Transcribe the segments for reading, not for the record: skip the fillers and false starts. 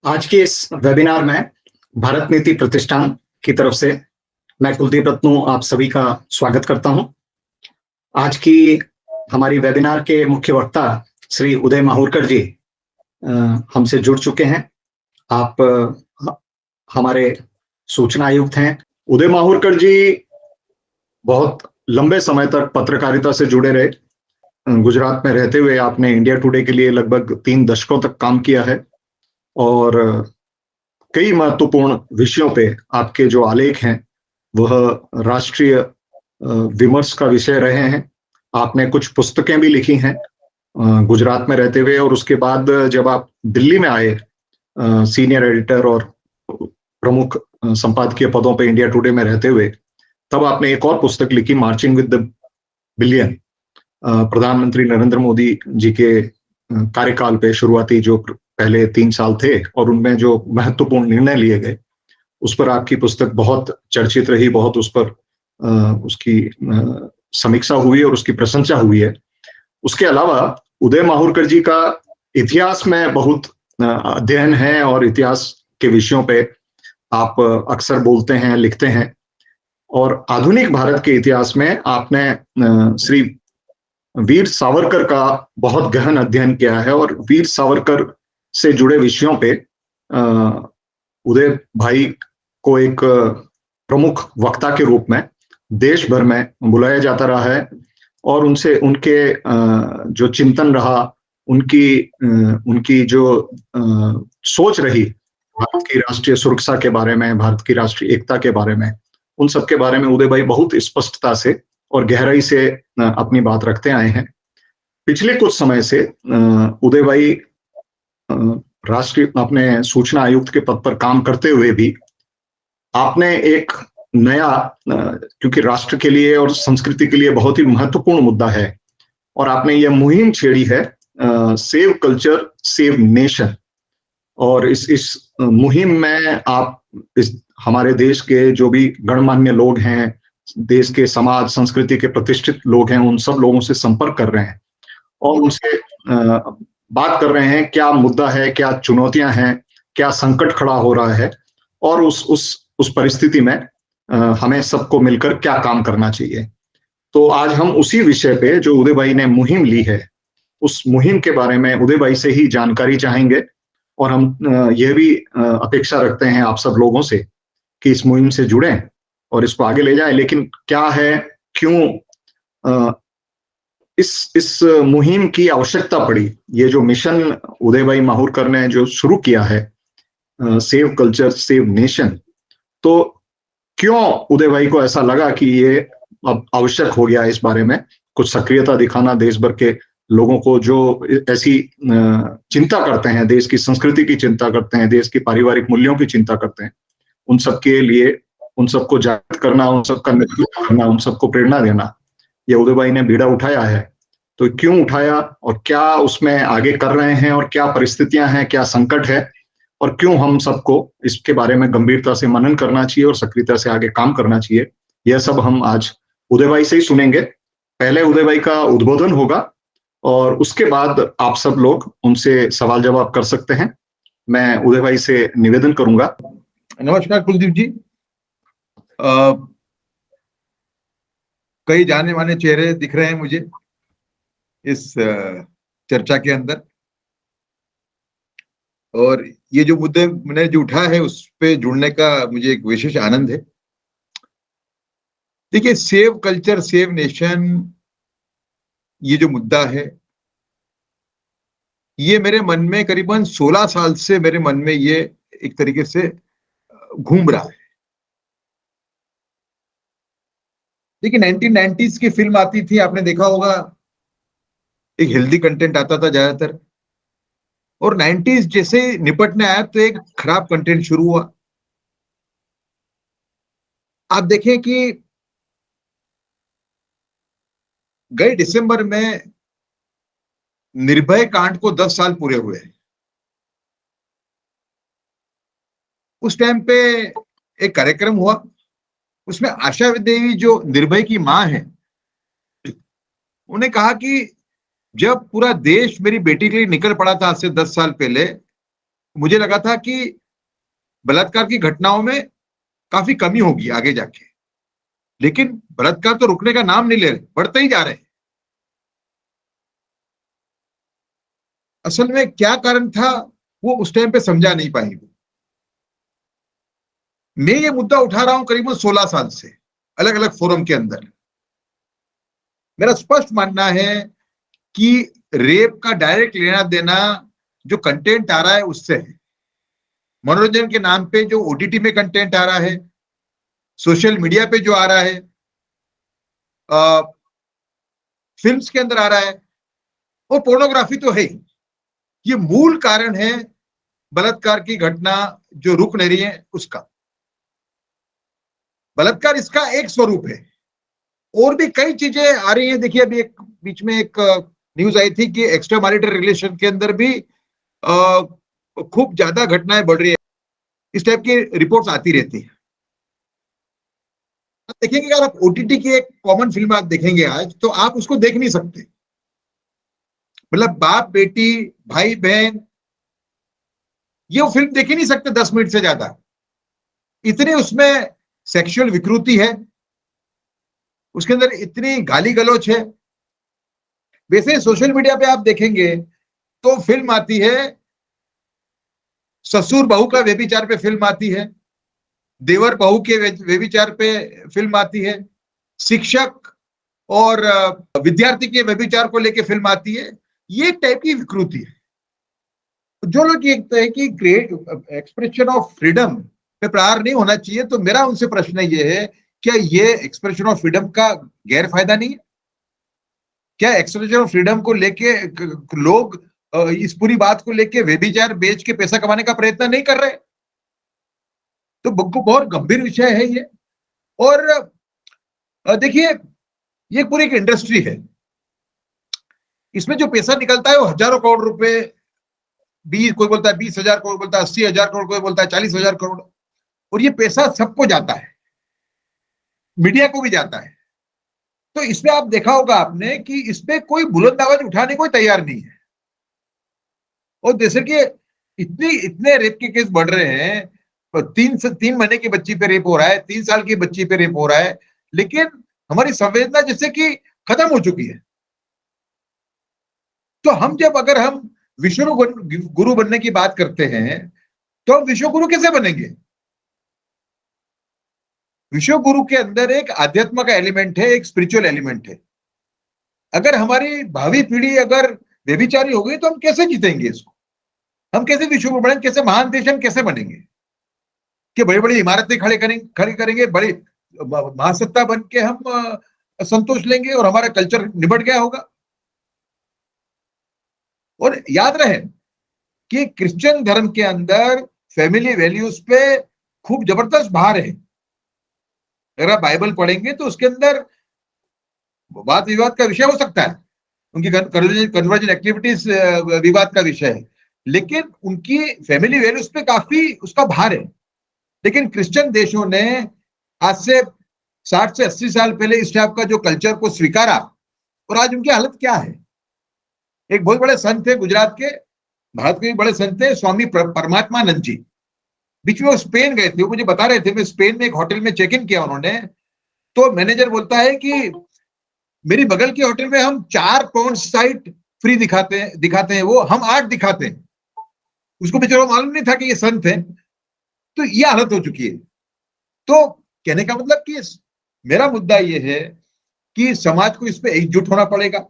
आज के इस वेबिनार में भारत नीति प्रतिष्ठान की तरफ से मैं कुलदीप रत्नू आप सभी का स्वागत करता हूं। आज की हमारी वेबिनार के मुख्य वक्ता श्री उदय माहुरकर जी हमसे जुड़ चुके हैं। आप हमारे सूचना आयुक्त हैं। उदय माहुरकर जी बहुत लंबे समय तक पत्रकारिता से जुड़े रहे। गुजरात में रहते हुए आपने इंडिया टुडे के लिए लगभग 3 दशकों तक काम किया है और कई महत्वपूर्ण विषयों पे आपके जो आलेख हैं वह राष्ट्रीय विमर्श का विषय रहे हैं। आपने कुछ पुस्तकें भी लिखी हैं गुजरात में रहते हुए, और उसके बाद जब आप दिल्ली में आए सीनियर एडिटर और प्रमुख संपादकीय पदों पे इंडिया टुडे में रहते हुए, तब आपने एक और पुस्तक लिखी, मार्चिंग विद द बिलियन। प्रधानमंत्री नरेंद्र मोदी जी के कार्यकाल पे शुरुआती जो पहले 3 साल थे और उनमें जो महत्वपूर्ण निर्णय लिए गए, उस पर आपकी पुस्तक बहुत चर्चित रही, बहुत उस पर उसकी समीक्षा हुई और उसकी प्रशंसा हुई है। उसके अलावा उदय माहुरकर जी का इतिहास में बहुत अध्ययन है और इतिहास के विषयों पे आप अक्सर बोलते हैं, लिखते हैं, और आधुनिक भारत के इतिहास में आपने श्री वीर सावरकर का बहुत गहन अध्ययन किया है और वीर सावरकर से जुड़े विषयों पे उदय भाई को एक प्रमुख वक्ता के रूप में देश भर में बुलाया जाता रहा है और उनसे उनके जो चिंतन रहा, उनकी जो सोच रही भारत की राष्ट्रीय सुरक्षा के बारे में, भारत की राष्ट्रीय एकता के बारे में, उन सब के बारे में उदय भाई बहुत स्पष्टता से और गहराई से अपनी बात रखते आए हैं। पिछले कुछ समय से उदय भाई राष्ट्रीय अपने सूचना आयुक्त के पद पर काम करते हुए भी आपने एक नया, क्योंकि राष्ट्र के लिए और संस्कृति के लिए बहुत ही महत्वपूर्ण मुद्दा है, और आपने यह मुहिम छेड़ी है सेव कल्चर सेव नेशन। और इस मुहिम में आप हमारे देश के जो भी गणमान्य लोग हैं, देश के समाज संस्कृति के प्रतिष्ठित लोग हैं, उन सब लोगों से संपर्क कर रहे हैं और उनसे बात कर रहे हैं क्या मुद्दा है, क्या चुनौतियां हैं, क्या संकट खड़ा हो रहा है, और उस परिस्थिति में हमें सबको मिलकर क्या काम करना चाहिए। तो आज हम उसी विषय पे जो उदय भाई ने मुहिम ली है, उस मुहिम के बारे में उदय भाई से ही जानकारी चाहेंगे, और हम यह भी अपेक्षा रखते हैं आप सब लोगों से कि इस मुहिम से जुड़ें और इसको आगे ले जाएं। लेकिन क्या है, क्यों इस मुहिम की आवश्यकता पड़ी, ये जो मिशन उदय भाई माहुरकर ने जो शुरू किया है सेव कल्चर सेव नेशन, तो क्यों उदय भाई को ऐसा लगा कि ये अब आवश्यक हो गया इस बारे में कुछ सक्रियता दिखाना, देश भर के लोगों को जो ऐसी चिंता करते हैं, देश की संस्कृति की चिंता करते हैं, देश की पारिवारिक मूल्यों की चिंता करते हैं, उन सबके लिए उन सबको जागृत करना, उन सबका नेतृत्व करना, उन सबको प्रेरणा देना, ये उदय भाई ने बीड़ा उठाया है। तो क्यों उठाया और क्या उसमें आगे कर रहे हैं और क्या परिस्थितियां हैं, क्या संकट है, और क्यों हम सबको इसके बारे में गंभीरता से मनन करना चाहिए और सक्रियता से आगे काम करना चाहिए, यह सब हम आज उदय भाई से ही सुनेंगे। पहले उदय भाई का उद्बोधन होगा और उसके बाद आप सब लोग उनसे सवाल जवाब कर सकते हैं। मैं उदय भाई से निवेदन करूंगा। नमस्कार कुलदीप जी। कई जाने माने चेहरे दिख रहे हैं मुझे इस चर्चा के अंदर, और ये जो मुद्दे मैंने जो उठा है उस पे जुड़ने का मुझे एक विशेष आनंद है। देखिए, सेव कल्चर सेव नेशन, ये जो मुद्दा है, ये मेरे मन में करीबन 16 साल से मेरे मन में ये एक तरीके से घूम रहा है। देखिए, 1990s की फिल्म आती थी, आपने देखा होगा, एक हेल्दी कंटेंट आता था ज्यादातर, और 90s जैसे निपटने आया तो एक खराब कंटेंट शुरू हुआ। आप देखें कि गए दिसंबर में निर्भय कांड को 10 साल पूरे हुए हैं। उस टाइम पे एक कार्यक्रम हुआ, उसमें आशा देवी जो निर्भय की मां है, उन्हें कहा कि जब पूरा देश मेरी बेटी के लिए निकल पड़ा था आज से 10 साल पहले, मुझे लगा था कि बलात्कार की घटनाओं में काफी कमी होगी आगे जाके, लेकिन बलात्कार तो रुकने का नाम नहीं ले रहे, बढ़ते ही जा रहे हैं। असल में क्या कारण था वो उस टाइम पे समझा नहीं पाई। मैं ये मुद्दा उठा रहा हूं करीबन 16 साल से अलग अलग फोरम के अंदर। मेरा स्पष्ट मानना है कि रेप का डायरेक्ट लेना देना जो कंटेंट आ रहा है उससे है। मनोरंजन के नाम पे जो ओटीटी में कंटेंट आ रहा है, सोशल मीडिया पे जो आ रहा है, फिल्म्स के अंदर आ रहा है, और पोर्नोग्राफी तो है ही। ये मूल कारण है बलात्कार की घटना जो रुक नहीं रही है उसका। बलात्कार इसका एक स्वरूप है, और भी कई चीजें आ रही हैं। देखिए अभी एक बीच में एक न्यूज आई थी कि एक्स्ट्रा मैरिटल रिलेशन के अंदर भी खूब ज्यादा घटनाएं बढ़ रही है। इस टाइप की रिपोर्ट्स आती रहती है। आप देखेंगे, अगर आप ओटीटी की एक कॉमन फिल्म आप देखेंगे आज, तो आप उसको देख नहीं सकते। मतलब बाप बेटी, भाई बहन, ये वो फिल्म देख ही नहीं सकते 10 मिनट से ज्यादा। इतनी उसमें सेक्सुअल विकृति है, उसके अंदर इतनी गाली गलौज है। वैसे सोशल मीडिया पे आप देखेंगे तो फिल्म आती है, ससुर बहू का व्यभिचार पे फिल्म आती है, देवर बहू के व्यभिचार पे फिल्म आती है, शिक्षक और विद्यार्थी के व्यभिचार को लेकर फिल्म आती है। ये टाइप की विकृति है। जो लोग ये कहते हैं कि ग्रेट एक्सप्रेशन ऑफ फ्रीडम पे प्रहार नहीं होना चाहिए, तो मेरा उनसे प्रश्न ये है, क्या ये एक्सप्रेशन ऑफ फ्रीडम का गैर फायदा नहीं है? क्या एक्सप्रेशन ऑफ फ्रीडम को लेके लोग इस पूरी बात को लेके व्यभिचार बेच के पैसा कमाने का प्रयत्न नहीं कर रहे? तो बहुत गंभीर विषय है ये। और देखिए, ये पूरी एक इंडस्ट्री है। इसमें जो पैसा निकलता है वो हजारों करोड़ रुपए, 20, कोई बोलता है 20,000 करोड़, बोलता है 80,000 करोड़, कोई बोलता है 40,000 करोड़। और ये पैसा सबको जाता है, मीडिया को भी जाता है। तो इसमें आप देखा होगा आपने कि इसमें कोई बुलंद आवाज उठाने को तैयार नहीं है। और जैसे कि इतने रेप के केस बढ़ रहे हैं, 3 महीने की बच्ची पे रेप हो रहा है, 3 साल की बच्ची पे रेप हो रहा है, लेकिन हमारी संवेदना जैसे कि खत्म हो चुकी है। तो अगर हम विश्व गुरु बनने की बात करते हैं, तो हम विश्व गुरु कैसे बनेंगे? विश्व गुरु के अंदर एक आध्यात्म का एलिमेंट है, एक स्पिरिचुअल एलिमेंट है। अगर हमारी भावी पीढ़ी अगर व्यभिचारी हो गई तो हम कैसे जीतेंगे इसको? हम कैसे विश्व गुरु बनेंगे? कैसे महान देश हम कैसे बनेंगे? कि बड़ी बड़ी इमारतें खड़ी करेंगे, बड़ी महासत्ता बन के हम संतोष लेंगे और हमारा कल्चर निबट गया होगा? और याद रहे कि क्रिश्चियन धर्म के अंदर फैमिली वैल्यूज पे खूब जबरदस्त भार है। अगर आप बाइबल पढ़ेंगे तो उसके अंदर वाद विवाद का विषय हो सकता है, उनकी कन्वर्जन एक्टिविटीज विवाद का विषय है, लेकिन उनकी फैमिली वैल्यूज पे काफी उसका भार है। लेकिन क्रिश्चियन देशों ने आज से 60 से 80 साल पहले इस टाइप का जो कल्चर को स्वीकारा, और आज उनकी हालत क्या है? एक बहुत बड़े संत थे गुजरात के, भारत के भी बड़े संत थे, स्वामी परमात्मानंद जी। बीच में वो स्पेन गए थे, वो मुझे बता रहे थे, मैं स्पेन में एक होटल में चेक इन किया उन्होंने, तो मैनेजर बोलता है कि मेरी बगल के होटल में हम 4 पॉर्न साइट फ्री दिखाते हैं, वो हम 8 दिखाते हैं। उसको बेचारा मालूम नहीं था कि ये संत है। तो ये हालत हो चुकी है। तो कहने का मतलब कि मेरा मुद्दा ये है कि समाज को इस पे एकजुट होना पड़ेगा,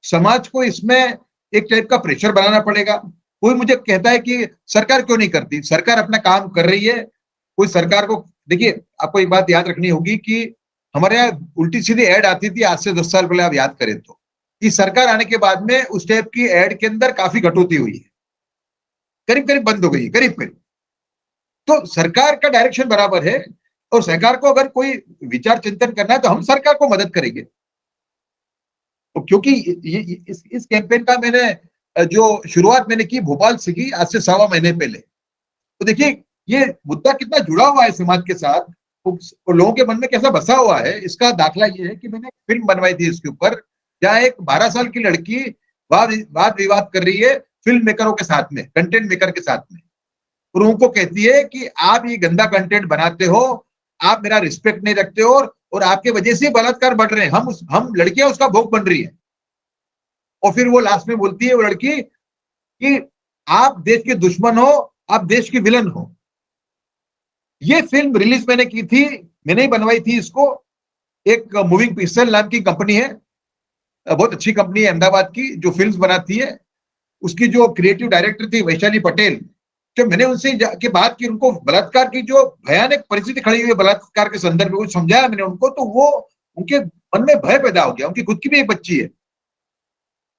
समाज को इसमें एक टाइप का प्रेशर बनाना पड़ेगा। कोई मुझे कहता है कि सरकार क्यों नहीं करती? सरकार अपना काम कर रही है। कोई सरकार को, देखिए आपको एक बात याद रखनी होगी कि हमारे यहाँ उल्टी सीधी एड आती थी आज से 10 साल पहले, आप याद करें तो। इस सरकार आने के बाद में उस टाइप की एड के अंदर काफी कटौती हुई है, करीब करीब बंद हो गई है, करीब करीब। तो सरकार का डायरेक्शन बराबर है, और सरकार को अगर कोई विचार चिंतन करना है तो हम सरकार को मदद करेंगे। तो क्योंकि इस कैंपेन का मैंने जो शुरुआत मैंने की भोपाल से की, आज से 1.25 महीने पहले। तो देखिए ये मुद्दा कितना जुड़ा हुआ है समाज के साथ, और लोगों के मन में कैसा बसा हुआ है, इसका दाखला ये है कि मैंने फिल्म बनवाई थी इसके ऊपर, जहाँ एक 12 साल की लड़की वाद विवाद कर रही है फिल्म मेकरों के साथ में, कंटेंट मेकर के साथ में, और उनको कहती है कि आप ये गंदा कंटेंट बनाते हो, आप मेरा रिस्पेक्ट नहीं रखते हो, और आपके वजह से बलात्कार बढ़ रहे हैं, हम लड़कियां उसका भोग बन रही है। और फिर वो लास्ट में बोलती है वो लड़की कि आप देश के दुश्मन हो, आप देश की विलन हो। ये फिल्म रिलीज मैंने की थी, मैंने ही बनवाई थी इसको। एक मूविंग पिक्चर नाम की कंपनी है, बहुत अच्छी कंपनी है अहमदाबाद की, जो फिल्म्स बनाती है। उसकी जो क्रिएटिव डायरेक्टर थी वैशाली पटेल, जब मैंने उनसे जाके बात की, उनको बलात्कार की जो भयानक परिस्थिति खड़ी हुई है बलात्कार के संदर्भ में, कुछ समझाया मैंने उनको, तो वो उनके मन में भय पैदा हो गया। उनकी खुद की भी एक बच्ची है।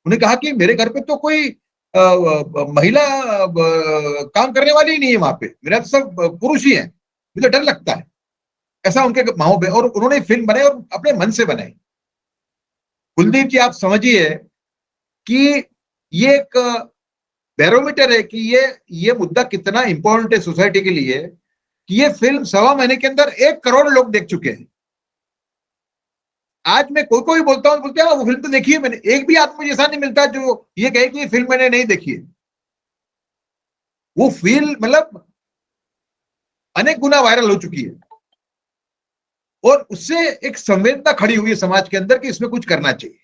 उन्हें कहा कि मेरे घर पे तो कोई महिला काम करने वाली ही नहीं है, वहां पे मेरा तो सब पुरुष ही है, मुझे डर लगता है। ऐसा उनके माहौल पे, और उन्होंने फिल्म बनाई और अपने मन से बनाई। कुलदीप जी, आप समझिए कि ये एक बैरोमीटर है कि ये मुद्दा कितना इंपॉर्टेंट है सोसाइटी के लिए, कि ये फिल्म 1.25 महीने के अंदर 1 करोड़ लोग देख चुके हैं। आज मैं कोई कोई बोलता हूं, बोलते हैं वो फिल्म तो देखी है मैंने, एक भी आदमी जैसा नहीं मिलता जो ये कहे कि ये फिल्म मैंने नहीं देखी है। वो फिल्म मतलब अनेक गुना वायरल हो चुकी है, और उससे एक संवेदना खड़ी हुई है समाज के अंदर कि इसमें कुछ करना चाहिए।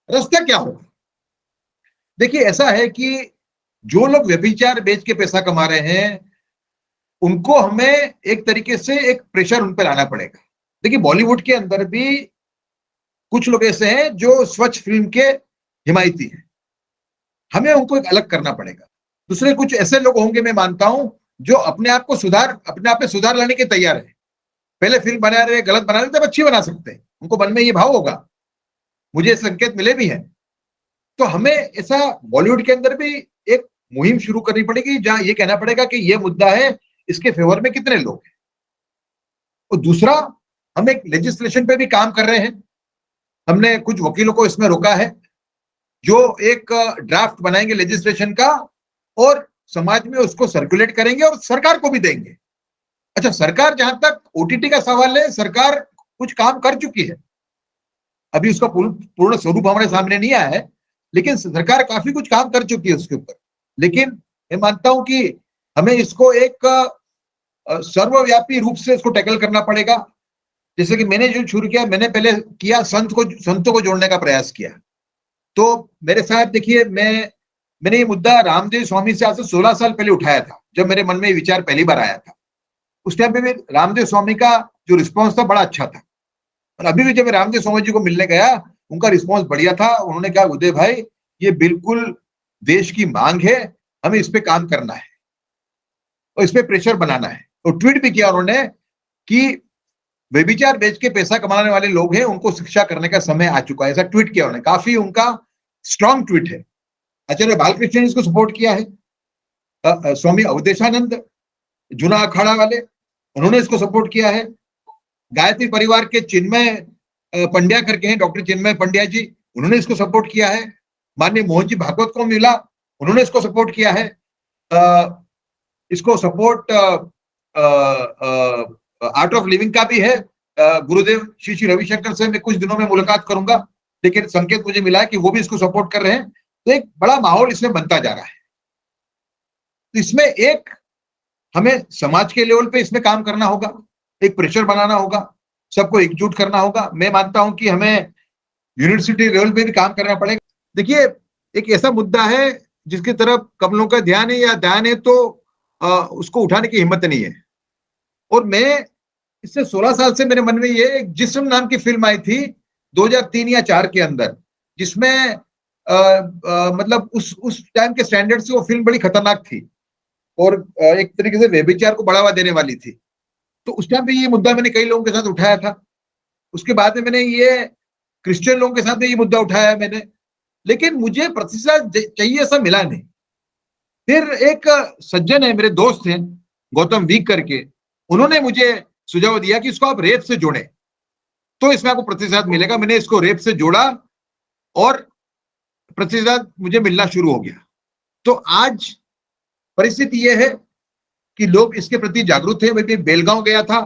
रास्ता क्या होगा? देखिए, ऐसा है कि जो लोग व्यभिचार बेच के पैसा कमा रहे हैं, उनको हमें एक तरीके से एक प्रेशर उन पर लाना पड़ेगा। देखिए, बॉलीवुड के अंदर भी कुछ लोग ऐसे हैं जो स्वच्छ फिल्म के हिमायती हैं, हमें उनको एक अलग करना पड़ेगा। दूसरे कुछ ऐसे लोग होंगे, मैं मानता हूं, जो अपने आप में सुधार लाने के तैयार है। पहले फिल्म बना रहे, गलत बना रहे, तब अच्छी बना सकते हैं, उनको मन में ये भाव होगा, मुझे संकेत मिले भी हैं। तो हमें ऐसा बॉलीवुड के अंदर भी एक मुहिम शुरू करनी पड़ेगी, जहां ये कहना पड़ेगा कि ये मुद्दा है, इसके फेवर में कितने लोग हैं। और दूसरा, हम एक लेजिस्लेशन पे भी काम कर रहे हैं। हमने कुछ वकीलों को इसमें रोका है, जो एक ड्राफ्ट बनाएंगे लेजिस्लेशन का, और समाज में उसको सर्कुलेट करेंगे और सरकार को भी देंगे। अच्छा, सरकार, जहां तक ओटीटी का सवाल है, सरकार कुछ काम कर चुकी है। अभी उसका पूर्ण स्वरूप हमारे सामने नहीं आया है, लेकिन सरकार काफी कुछ काम कर चुकी है उसके ऊपर। लेकिन मैं मानता हूं कि हमें इसको एक सर्वव्यापी रूप से इसको टैकल करना पड़ेगा। जैसे कि मैंने जो शुरू किया, मैंने पहले किया संतों को जोड़ने का प्रयास किया। तो मेरे साथ देखिए, मैंने ये मुद्दा रामदेव स्वामी से आज से 16 साल पहले उठाया था, जब मेरे मन में ये विचार पहली बार आया था। उस टाइम पे भी रामदेव स्वामी का जो रिस्पॉन्स था बड़ा अच्छा था, और अभी भी जब मैं रामदेव स्वामी जी को मिलने गया, उनका रिस्पॉन्स बढ़िया था। उन्होंने कहा, उदय भाई, ये बिल्कुल देश की मांग है, हमें इस पे काम करना है और इस पे प्रेशर बनाना है। और ट्वीट भी किया उन्होंने कि व्यभिचार बेच के पैसा कमाने वाले लोग हैं, उनको शिक्षा करने का समय आ चुका है। ऐसा ट्वीट किया उन्होंने, काफी उनका स्ट्रॉन्ग ट्वीट है। आचार्य बालकृष्ण ने इसको सपोर्ट किया है। स्वामी अवधेशानंद, जूना अखाड़ा वाले, उन्होंने इसको सपोर्ट किया है। गायत्री परिवार के चिन्मय पंड्या करके हैं, डॉक्टर चिन्मय पंड्या जी, उन्होंने इसको सपोर्ट किया है। माननीय मोहन जी भागवत को मिला, उन्होंने इसको सपोर्ट किया है। इसको सपोर्ट आर्ट ऑफ लिविंग का भी है। गुरुदेव श्री श्री रविशंकर से मैं कुछ दिनों में मुलाकात करूंगा, लेकिन संकेत मुझे मिला है कि वो भी इसको सपोर्ट कर रहे हैं। तो एक बड़ा माहौल इसमें बनता जा रहा है। तो इसमें एक हमें समाज के लेवल पे इसमें काम करना होगा, एक प्रेशर बनाना होगा, सबको एकजुट करना होगा। मैं मानता हूं कि हमें यूनिवर्सिटी लेवल पे भी काम करना पड़ेगा। देखिए, एक ऐसा मुद्दा है जिसकी तरफ कमलों का ध्यान है या ध्यान है, तो उसको उठाने की हिम्मत नहीं है। और मैं इससे 16 साल से मेरे मन में ये एक जिस्म नाम की फिल्म आई थी 2003 या 4 के अंदर, जिसमें मतलब उस टाइम के स्टैंडर्ड से वो फिल्म बड़ी खतरनाक थी और एक तरीके से व्यभिचार को बढ़ावा देने वाली थी। तो उस टाइम पे ये मुद्दा मैंने कई लोगों के साथ उठाया था। उसके बाद में मैंने ये क्रिश्चियन लोगों के साथ में ये मुद्दा उठाया है मैंने, लेकिन मुझे प्रतिशत चाहिए ऐसा मिला नहीं। फिर एक सज्जन है, मेरे दोस्त हैं, गौतम वीक करके, उन्होंने मुझे सुझाव दिया कि इसको आप रेप से जोड़ें, तो इसमें आपको प्रतिशत मिलेगा। मैंने इसको रेप से जोड़ा और प्रतिशत मुझे मिलना शुरू हो गया। तो आज परिस्थिति यह है कि लोग इसके प्रति जागरूक थे। मैं बेलगांव गया था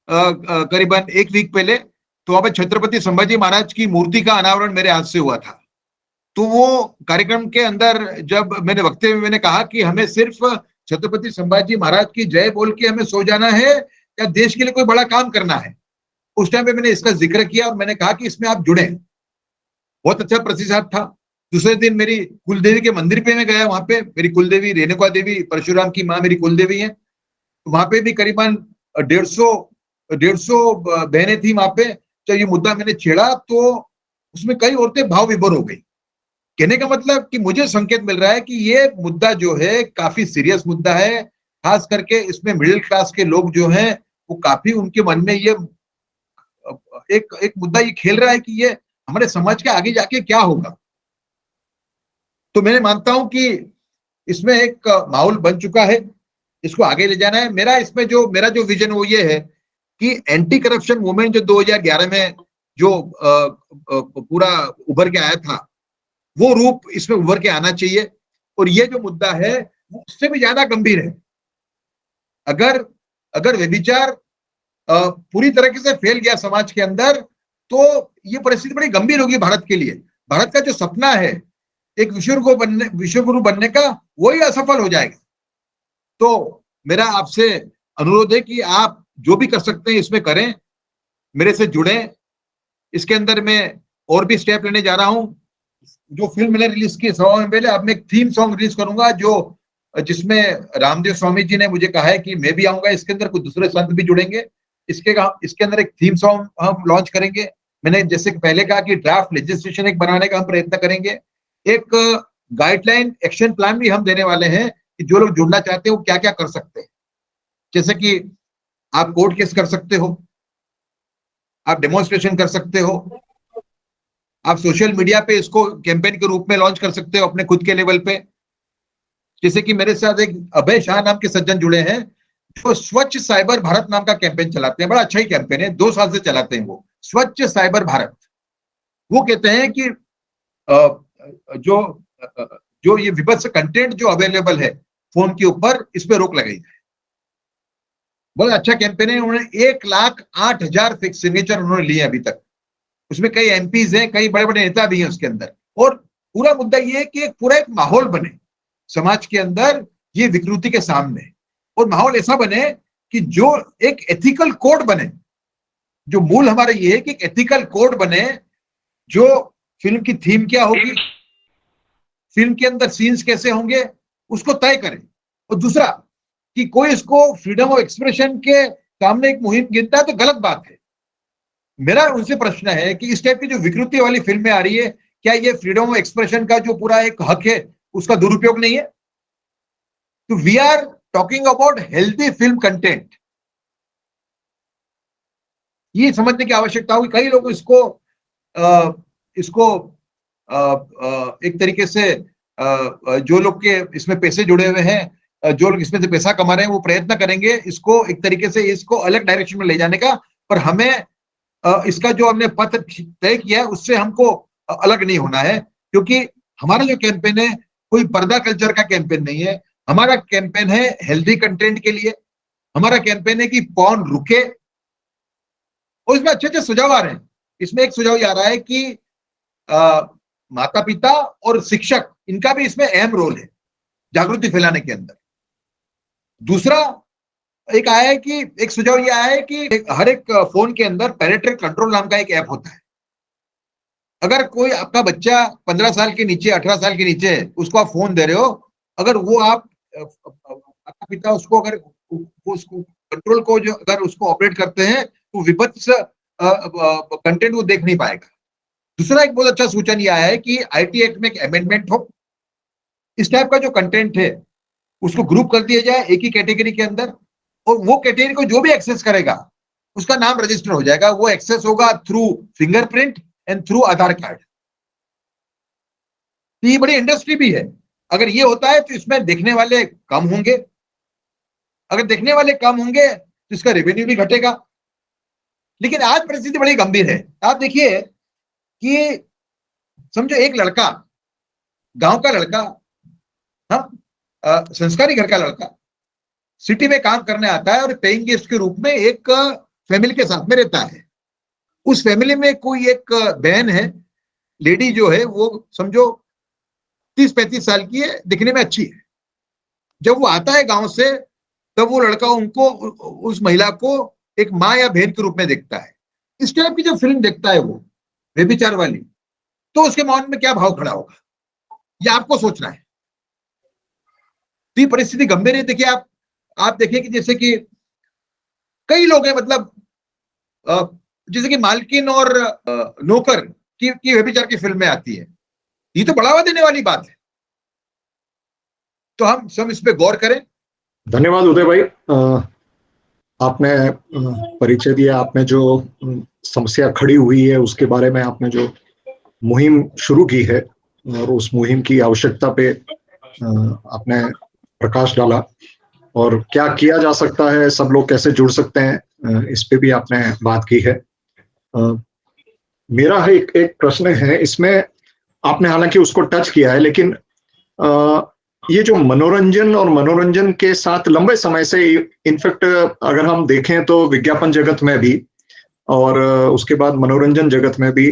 करीबन 1 वीक पहले, तो वहां पर छत्रपति संभाजी महाराज की मूर्ति का अनावरण मेरे हाथ से हुआ था। तो वो कार्यक्रम के अंदर जब मैंने वक्तव्य में मैंने कहा कि हमें सिर्फ छत्रपति संभाजी महाराज की जय बोल के हमें सो जाना है या देश के लिए कोई बड़ा काम करना है, उस टाइम पे मैंने इसका जिक्र किया और मैंने कहा कि इसमें आप जुड़े। बहुत अच्छा प्रतिसाद था। दूसरे दिन मेरी कुलदेवी के मंदिर पे मैं गया, वहां पे मेरी कुलदेवी रेणुका देवी, परशुराम की माँ मेरी कुलदेवी है, तो वहां पे भी करीबन 150 बहनें थी वहां पे। जब ये मुद्दा मैंने छेड़ा तो उसमें कई औरतें भाव विभोर हो गई। कहने का मतलब कि मुझे संकेत मिल रहा है कि ये मुद्दा जो है काफी सीरियस मुद्दा है, खास करके इसमें मिडिल क्लास के लोग जो हैं वो काफी उनके मन में ये एक एक मुद्दा ये खेल रहा है कि ये हमारे समाज के आगे जाके क्या होगा। तो मैं मानता हूं कि इसमें एक माहौल बन चुका है, इसको आगे ले जाना है। मेरा जो विजन वो ये है कि एंटी करप्शन मूवमेंट जो 2011 में जो पूरा उभर के आया था, वो रूप इसमें उभर के आना चाहिए। और ये जो मुद्दा है वो उससे भी ज्यादा गंभीर है। अगर अगर व्यभिचार पूरी तरीके से फैल गया समाज के अंदर, तो ये परिस्थिति बड़ी गंभीर होगी भारत के लिए। भारत का जो सपना है एक विश्वगुरु बनने का, वही असफल हो जाएगा। तो मेरा आपसे अनुरोध है कि आप जो भी कर सकते हैं इसमें करें, मेरे से जुड़ें। इसके अंदर मैं और भी स्टेप लेने जा रहा हूं। जो फिल्म मैंने रिलीज की 100 पहले, अब मैं एक थीम सॉन्ग रिलीज करूंगा जो जिसमें रामदेव स्वामी जी ने मुझे कहा है कि मैं भी आऊंगा, इसके अंदर कुछ दूसरे संत भी जुड़ेंगे। इसके अंदर एक थीम सॉन्ग हम लॉन्च करेंगे। मैंने जैसे पहले कहा कि ड्राफ्ट लेजिस्लेशन एक बनाने का हम प्रयत्न करेंगे। एक गाइडलाइन एक्शन प्लान भी हम देने वाले हैं कि जो लोग जुड़ना चाहते हैं वो क्या क्या कर सकते हैं। जैसे कि आप कोर्ट केस कर सकते हो, आप डेमोन्स्ट्रेशन कर सकते हो, आप सोशल मीडिया पे इसको कैंपेन के रूप में लॉन्च कर सकते हो अपने खुद के लेवल पे। जैसे कि मेरे साथ एक अभय शाह नाम के सज्जन जुड़े हैं जो स्वच्छ साइबर भारत नाम का कैंपेन चलाते हैं। बड़ा अच्छा ही कैंपेन है, 2 साल से चलाते हैं वो, स्वच्छ साइबर भारत। वो कहते हैं कि जो जो ये विभत्स कंटेंट जो अवेलेबल है फोन के ऊपर, इस पे रोक लगाई जाए। बहुत अच्छा कैंपेन है। उन्होंने 1,08,000 सिग्नेचर उन्होंने लिए अभी तक। उसमें कई एमपीज हैं, कई बड़े बड़े नेता भी हैं उसके अंदर। और पूरा मुद्दा ये है कि पूरा एक माहौल बने समाज के अंदर ये विकृति के सामने, और माहौल ऐसा बने कि जो एक एथिकल कोड बने। जो मूल हमारा ये है कि एक एथिकल कोड बने, जो फिल्म की थीम क्या होगी, फिल्म के अंदर सीन्स कैसे होंगे, उसको तय करें। और दूसरा कि कोई इसको फ्रीडम ऑफ एक्सप्रेशन के सामने एक मुहिम गिनता है तो गलत बात है। मेरा उनसे प्रश्न है कि इस टाइप की जो विकृति वाली फिल्में आ रही है, क्या ये फ्रीडम ऑफ एक्सप्रेशन का जो पूरा एक हक है उसका दुरुपयोग नहीं है? तो we are talking about healthy film content. ये समझने की आवश्यकता होगी। कई लोग इसको इसको एक तरीके से जो लोग के इसमें पैसे जुड़े हुए हैं, जो लोग इसमें से पैसा कमा रहे हैं, वो प्रयत्न करेंगे इसको एक तरीके से इसको अलग डायरेक्शन में ले जाने का। पर हमें इसका जो हमने पथ तय किया है उससे हमको अलग नहीं होना है, क्योंकि हमारा जो कैंपेन है कोई पर्दा कल्चर का कैंपेन नहीं है। हमारा कैंपेन है हेल्दी कंटेंट के लिए। हमारा कैंपेन है कि पॉर्न रुके। और इसमें अच्छे अच्छे सुझाव आ रहे हैं। इसमें एक सुझाव आ रहा है कि माता पिता और शिक्षक, इनका भी इसमें अहम रोल है जागृति फैलाने के अंदर। दूसरा एक आया है कि एक सुझाव ये आया है कि हर एक फोन के अंदर पेरेंटल कंट्रोल नाम का एक ऐप होता है। अगर कोई आपका बच्चा 15 साल के नीचे, 18 साल के नीचे है, उसको आप फोन दे रहे हो, अगर वो आप माता पिता उसको अगर उसको कंट्रोल को जो अगर उसको ऑपरेट करते हैं तो विभत्स कंटेंट वो देख नहीं पाएगा। दूसरा एक बहुत अच्छा सूचन ये आया है कि आईटी एक्ट में एक अमेंडमेंट हो, इस टाइप का जो कंटेंट है उसको ग्रुप कर दिया जाए एक ही कैटेगरी के अंदर, और वो कैटेगरी को जो भी एक्सेस करेगा उसका नाम रजिस्टर हो जाएगा। वो एक्सेस होगा through fingerprint and through Aadhaar card. तो ये बड़ी इंडस्ट्री भी है। अगर ये होता है तो इसमें देखने वाले कम होंगे। अगर देखने वाले कम होंगे तो इसका रेवेन्यू भी घटेगा। लेकिन आज परिस्थिति बड़ी गंभीर है। आप देखिए कि समझो एक लड़का, गांव का लड़का, हाँ, संस्कारी घर का लड़का सिटी में काम करने आता है और पेइंग गेस्ट के रूप में एक फैमिली के साथ में रहता है। उस फैमिली में कोई एक बहन है, लेडी जो है वो समझो 30-35 साल की है, दिखने में अच्छी है। जब वो आता है गांव से, तब वो लड़का उनको, उस महिला को एक माँ या बहन के रूप में देखता है। इस टाइप की जब फिल्म देखता है वो व्यभिचार वाली, तो उसके मन में क्या भाव खड़ा होगा, ये आपको सोचना है। तो ये परिस्थिति गंभीर है। देखिए आप देखिए कि जैसे कि कई लोग हैं, मतलब जैसे कि मालकिन और नौकर की व्यभिचार की फिल्में आती है, ये तो बढ़ावा देने वाली बात है। तो हम सब इस पे गौर करें। धन्यवाद उदय भाई। आपने परिचय दिया, आपने जो समस्या खड़ी हुई है उसके बारे में आपने जो मुहिम शुरू की है और उस मुहिम की आवश्यकता पे आपने प्रकाश डाला, और क्या किया जा सकता है, सब लोग कैसे जुड़ सकते हैं, इस पे भी आपने बात की है। मेरा एक प्रश्न है इसमें, आपने हालांकि उसको टच किया है, लेकिन ये जो मनोरंजन और मनोरंजन के साथ लंबे समय से, इनफैक्ट अगर हम देखें तो विज्ञापन जगत में भी और उसके बाद मनोरंजन जगत में भी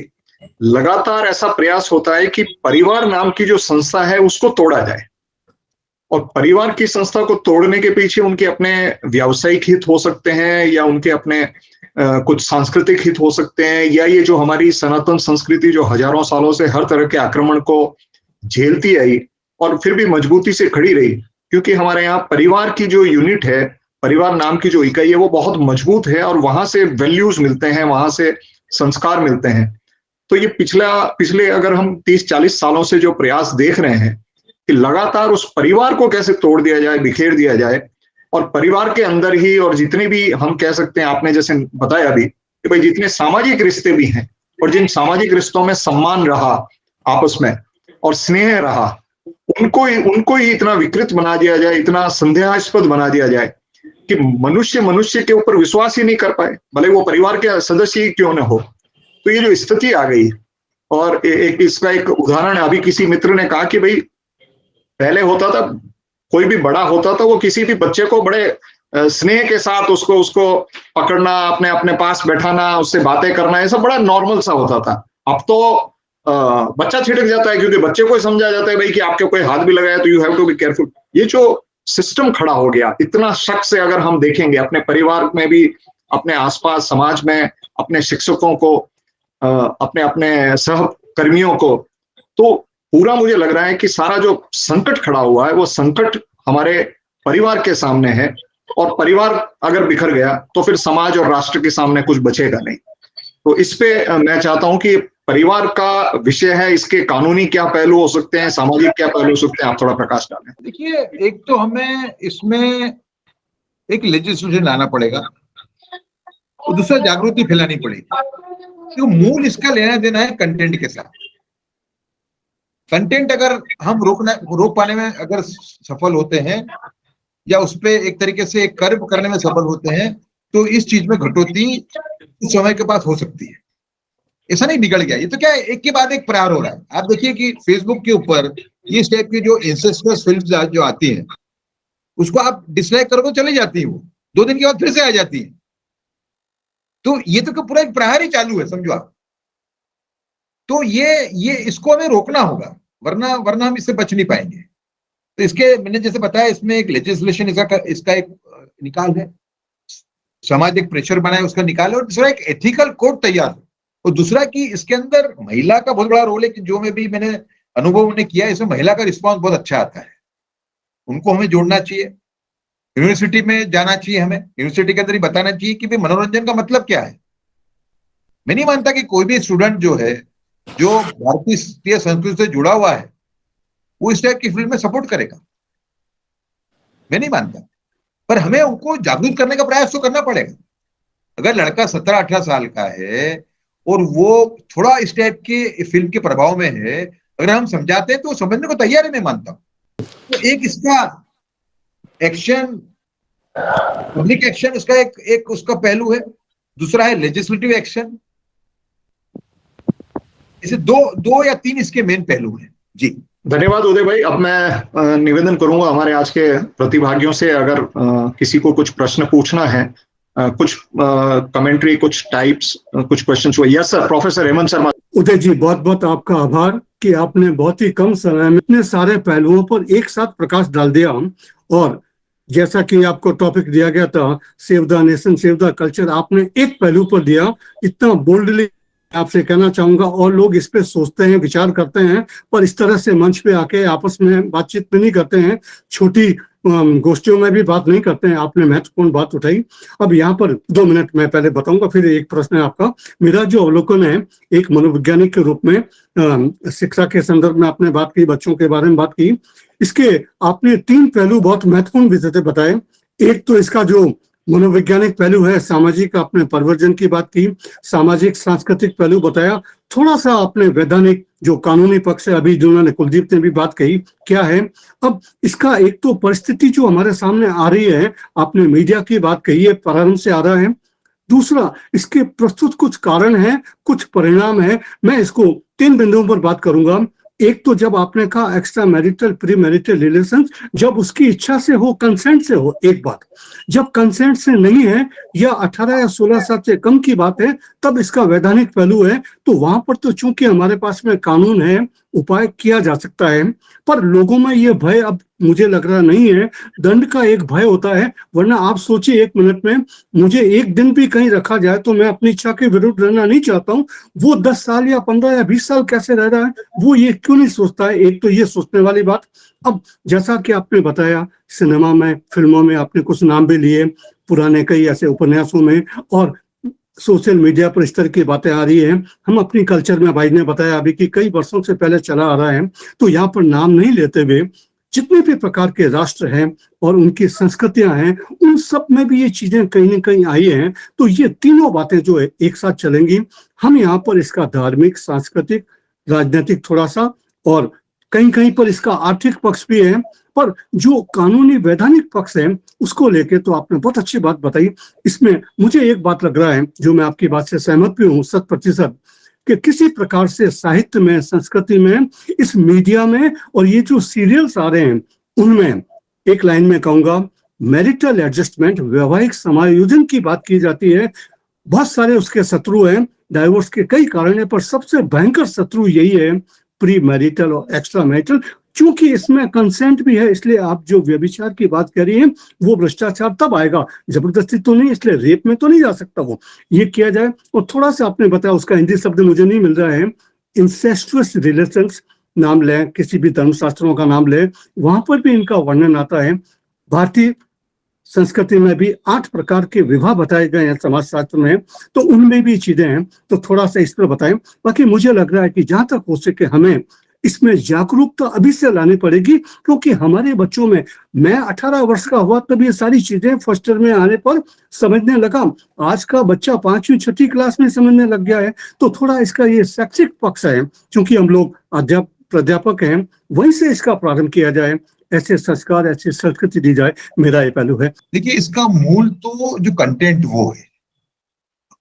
लगातार ऐसा प्रयास होता है कि परिवार नाम की जो संस्था है उसको तोड़ा जाए। और परिवार की संस्था को तोड़ने के पीछे उनके अपने व्यावसायिक हित हो सकते हैं, या उनके अपने कुछ सांस्कृतिक हित हो सकते हैं, या ये जो हमारी सनातन संस्कृति जो हजारों सालों से हर तरह के आक्रमण को झेलती आई और फिर भी मजबूती से खड़ी रही, क्योंकि हमारे यहाँ परिवार की जो यूनिट है, परिवार नाम की जो इकाई है, वो बहुत मजबूत है और वहां से वैल्यूज मिलते हैं, वहां से संस्कार मिलते हैं। तो ये पिछले अगर हम 30-40 सालों से जो प्रयास देख रहे हैं कि लगातार उस परिवार को कैसे तोड़ दिया जाए, बिखेर दिया जाए, और परिवार के अंदर ही, और जितने भी हम कह सकते हैं, आपने जैसे बताया भी कि भाई जितने सामाजिक रिश्ते भी हैं, और जिन सामाजिक रिश्तों में सम्मान रहा आपस में और स्नेह रहा, उनको ही इतना विकृत बना दिया जाए, इतना संदेहास्पद बना दिया जाए कि मनुष्य के ऊपर विश्वास ही नहीं कर पाए, भले वो परिवार के सदस्य ही क्यों न हो। तो ये जो स्थिति आ गई, और इसका एक उदाहरण है, अभी किसी मित्र ने कहा कि भाई पहले होता था, कोई भी बड़ा होता था वो किसी भी बच्चे को बड़े स्नेह के साथ उसको पकड़ना, अपने अपने पास बैठाना, उससे बातें करना, ये सब बड़ा नॉर्मल सा होता था। अब तो बच्चा छिड़क जाता है, क्योंकि बच्चे को समझा जाता है भाई कि आपके कोई हाथ भी लगाया तो you have to be careful. ये जो सिस्टम खड़ा हो गया, इतना शक से अगर हम देखेंगे अपने परिवार में भी, अपने आसपास समाज में, अपने शिक्षकों को, अपने अपने सहकर्मियों को, तो पूरा मुझे लग रहा है कि सारा जो संकट खड़ा हुआ है वो संकट हमारे परिवार के सामने है, और परिवार अगर बिखर गया तो फिर समाज और राष्ट्र के सामने कुछ बचेगा नहीं। तो इस पे मैं चाहता हूं कि परिवार का विषय है, इसके कानूनी क्या पहलू हो सकते हैं, सामाजिक क्या पहलू हो सकते हैं, आप थोड़ा प्रकाश डालें। देखिए, एक तो हमें इसमें एक लेजिस्लेशन लाना पड़ेगा, और दूसरा जागृति फैलानी पड़ेगी। तो मूल इसका लेना देना है कंटेंट के साथ। कंटेंट अगर हम रोक पाने में अगर सफल होते हैं, या उस पर एक तरीके से कर्व करने में सफल होते हैं, तो इस चीज में कटौती कुछ समय के बाद हो सकती है। ऐसा नहीं बिगड़ गया, ये तो क्या है, एक के बाद एक प्रहार हो रहा है। आप देखिए कि फेसबुक के ऊपर ये टाइप की जो इंसेस्टस फिल्म्स जो आती हैं, उसको आप डिसलाइक करोगे चली जाती है, वो 2 दिन के बाद फिर से आ जाती है। तो ये तो पूरा एक प्रहार ही चालू है, समझो आप। तो ये इसको हमें रोकना होगा, वरना हम इससे बच नहीं पाएंगे। तो इसके मैंने जैसे बताया, इसमें एक लेजिस्लेशन इसका एक निकाल है, सामाजिक प्रेशर बनाए उसका निकाल है, और दूसरा एक एथिकल कोड तैयार हो। और दूसरा कि इसके अंदर महिला का बहुत बड़ा रोल है, कि जो मैंने अनुभव किया है, इसमें महिला का रिस्पॉन्स बहुत अच्छा आता है। उनको हमें जोड़ना चाहिए, यूनिवर्सिटी में जाना चाहिए, हमें यूनिवर्सिटी के अंदर ही बताना चाहिए कि भाई मनोरंजन का मतलब क्या है। मैं नहीं मानता कि कोई भी स्टूडेंट जो है, जो भारतीय संस्कृति से जुड़ा हुआ है, वो इस टाइप की फिल्म में सपोर्ट करेगा, मैं नहीं मानता। पर हमें उनको जागरूक करने का प्रयास तो करना पड़ेगा। अगर लड़का 17-18 साल का है और वो थोड़ा इस टाइप की फिल्म के प्रभाव में है, अगर हम समझाते हैं तो समझने को तैयार है, मैं मानता हूं। तो एक इसका एक्शन, पब्लिक एक्शन, इसका एक उसका पहलू है। दूसरा है लेजिस्लेटिव एक्शन। इसे दो या 3 इसके मेन पहलू हैं। जी धन्यवाद उदय भाई। अब मैं निवेदन करूंगा हमारे आज के प्रतिभागियों से, अगर किसी को कुछ प्रश्न पूछना है कुछ कमेंट्री, कुछ टाइप्स, कुछ क्वेश्चंस हुए। Yes sir, professor Hemant Sharma. Uday ji, बहुत बहुत आपका आभार कि आपने बहुत ही कम समय में इतने सारे पहलुओं पर एक साथ प्रकाश डाल दिया। और जैसा कि आपको टॉपिक दिया गया था, save the nation, save the culture, आपने एक पहलू पर दिया इतना बोल्डली। आपसे कहना चाहूंगा, और लोग इस पे सोचते हैं, विचार करते हैं, पर इस तरह से मंच पे आके आपस में बातचीत में नहीं करते हैं, छोटी गोष्ठियों में भी बात नहीं करते हैं। आपने महत्वपूर्ण बात उठाई। अब यहाँ पर 2 मिनट मैं पहले बताऊंगा, फिर एक प्रश्न है आपका। मेरा जो अवलोकन है, एक मनोवैज्ञानिक के रूप में, शिक्षा के संदर्भ में आपने बात की, बच्चों के बारे में बात की, इसके आपने 3 पहलू बहुत महत्वपूर्ण विषय से बताए। एक तो इसका जो मनोवैज्ञानिक पहलू है, सामाजिक आपने परिवर्तन की बात की, सामाजिक सांस्कृतिक पहलू बताया, थोड़ा सा आपने वैधानिक जो कानूनी पक्ष है, अभी जिन्होंने कुलदीप ने भी बात कही, क्या है। अब इसका एक तो परिस्थिति जो हमारे सामने आ रही है, आपने मीडिया की बात कही है, प्रारंभ से आ रहा है। दूसरा, इसके प्रस्तुत कुछ कारण हैं, कुछ परिणाम है। मैं इसको 3 बिंदुओं पर बात करूंगा। एक तो जब आपने कहा extra marital pre marital relation, जब उसकी इच्छा से हो, कंसेंट से हो, एक बात। जब कंसेंट से नहीं है या 18 या 16 साल से कम की बात है, तब इसका वैधानिक पहलू है। तो वहां पर तो चूंकि हमारे पास में कानून है, उपाय किया जा सकता है, पर लोगों में ये भय अब मुझे लग रहा नहीं है। दंड का एक भय होता है, वरना आप सोचिए 1 मिनट में मुझे एक दिन भी कहीं रखा जाए तो मैं अपनी इच्छा के विरुद्ध रहना नहीं चाहता हूँ। वो 10 साल या 15 या 20 साल कैसे रह रहा है, वो ये क्यों नहीं सोचता है। एक तो ये सोचने वाली बात। अब जैसा कि आपने बताया, सिनेमा में, फिल्मों में आपने कुछ नाम भी लिए, पुराने कई ऐसे उपन्यासों में, और सोशल मीडिया पर इस तरह की बातें आ रही है। हम अपनी कल्चर में, भाई ने बताया अभी कि कई वर्षों से पहले चला आ रहा है। तो यहाँ पर नाम नहीं लेते हुए, जितने भी प्रकार के राष्ट्र हैं और उनकी संस्कृतियां हैं, उन सब में भी ये चीजें कहीं ना कहीं आई हैं। तो ये तीनों बातें जो है एक साथ चलेंगी। हम यहाँ पर इसका धार्मिक, सांस्कृतिक, राजनीतिक थोड़ा सा, और कहीं कहीं पर इसका आर्थिक पक्ष भी है, पर जो कानूनी वैधानिक पक्ष है उसको लेके तो आपने बहुत अच्छी बात बताई। इसमें मुझे एक बात लग रहा है, जो मैं आपकी बात से सहमत भी हूँ 100%, कि किसी प्रकार से साहित्य में, संस्कृति में, इस मीडिया में, और ये जो सीरियल्स आ रहे हैं उनमें, एक लाइन में कहूंगा, मैरिटल एडजस्टमेंट, वैवाहिक समायोजन की बात की जाती है। बहुत सारे उसके शत्रु हैं, डाइवोर्स के कई कारण है, पर सबसे भयंकर शत्रु यही है, प्री मैरिटल और एक्स्ट्रा मैरिटल। क्योंकि इसमें कंसेंट भी है, इसलिए आप जो व्यभिचार की बात कर रही हैं, वो भ्रष्टाचार तब आएगा, जबरदस्ती तो नहीं, इसलिए रेप में तो नहीं जा सकता वो, ये किया जाए। और थोड़ा सा आपने बताया, उसका हिंदी शब्द मुझे नहीं मिल रहा है, इंसेस्टुअस रिलेशंस नाम लें, किसी भी धर्मशास्त्रों का नाम लें, वहां पर भी इनका वर्णन आता है। भारतीय संस्कृति में भी 8 प्रकार के विवाह बताए गए हैं समाजशास्त्र में, तो उनमें भी चीजें हैं। तो थोड़ा सा इस पर बताएं। बाकी मुझे लग रहा है कि जहां तक हो सके हमें इसमें जागरूकता अभी से लानी पड़ेगी, क्योंकि हमारे बच्चों में, मैं 18 वर्ष का हुआ तब ये सारी चीजें फर्स्ट ईयर में आने पर समझने लगा। आज का बच्चा 5वीं 6ठी क्लास में समझने लग गया है। तो थोड़ा इसका ये शैक्षिक पक्ष है, क्योंकि हम लोग प्राध्यापक हैं, वहीं से इसका प्रारंभ किया जाए, ऐसे संस्कार, ऐसी संस्कृति दी जाए। मेरा ये पहलू है। देखिए, इसका मूल तो जो कंटेंट वो है,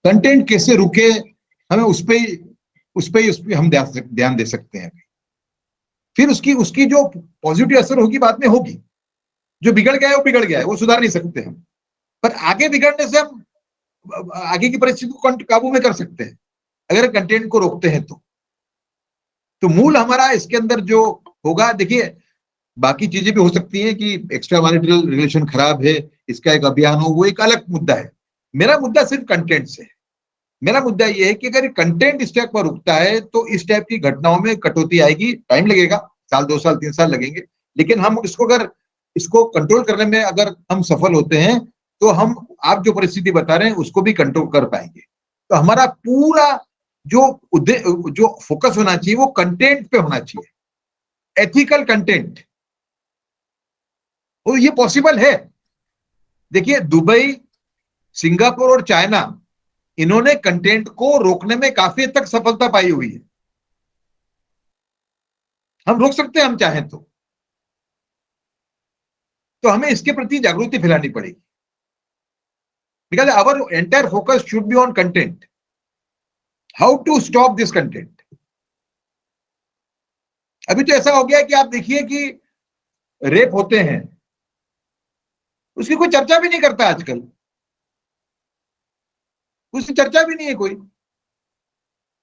कंटेंट कैसे रुके, हमें उस पे हम ध्यान दे सकते हैं। फिर उसकी जो पॉजिटिव असर होगी बाद में होगी। जो बिगड़ गया है वो बिगड़ गया है, वो सुधार नहीं सकते हम, पर आगे बिगड़ने से हम आगे की परिस्थिति को काबू में कर सकते हैं अगर कंटेंट को रोकते हैं। तो मूल हमारा इसके अंदर जो होगा, देखिए बाकी चीजें भी हो सकती हैं कि एक्स्ट्रा मैरिटल रिलेशन खराब है, इसका एक अभियान हो, वो एक अलग मुद्दा है। मेरा मुद्दा सिर्फ कंटेंट से है। मेरा मुद्दा ये है कि अगर कंटेंट इस टाइप पर रुकता है तो इस टाइप की घटनाओं में कटौती आएगी। टाइम लगेगा, साल 2 साल 3 साल लगेंगे, लेकिन हम इसको कंट्रोल करने में अगर हम सफल होते हैं तो हम, आप जो परिस्थिति बता रहे हैं उसको भी कंट्रोल कर पाएंगे। तो हमारा पूरा जो फोकस होना चाहिए वो कंटेंट पे होना चाहिए, एथिकल कंटेंट। और ये पॉसिबल है। देखिए, दुबई, सिंगापुर और चाइना, इन्होंने कंटेंट को रोकने में काफी हद तक सफलता पाई हुई है। हम रोक सकते हैं हम चाहें तो हमें इसके प्रति जागृति फैलानी पड़ेगी। Because our entire focus should be on content, how to stop this content. अभी तो ऐसा हो गया कि आप देखिए कि रेप होते हैं, उसकी कोई चर्चा भी नहीं करता आजकल। उसकी चर्चा भी नहीं है कोई।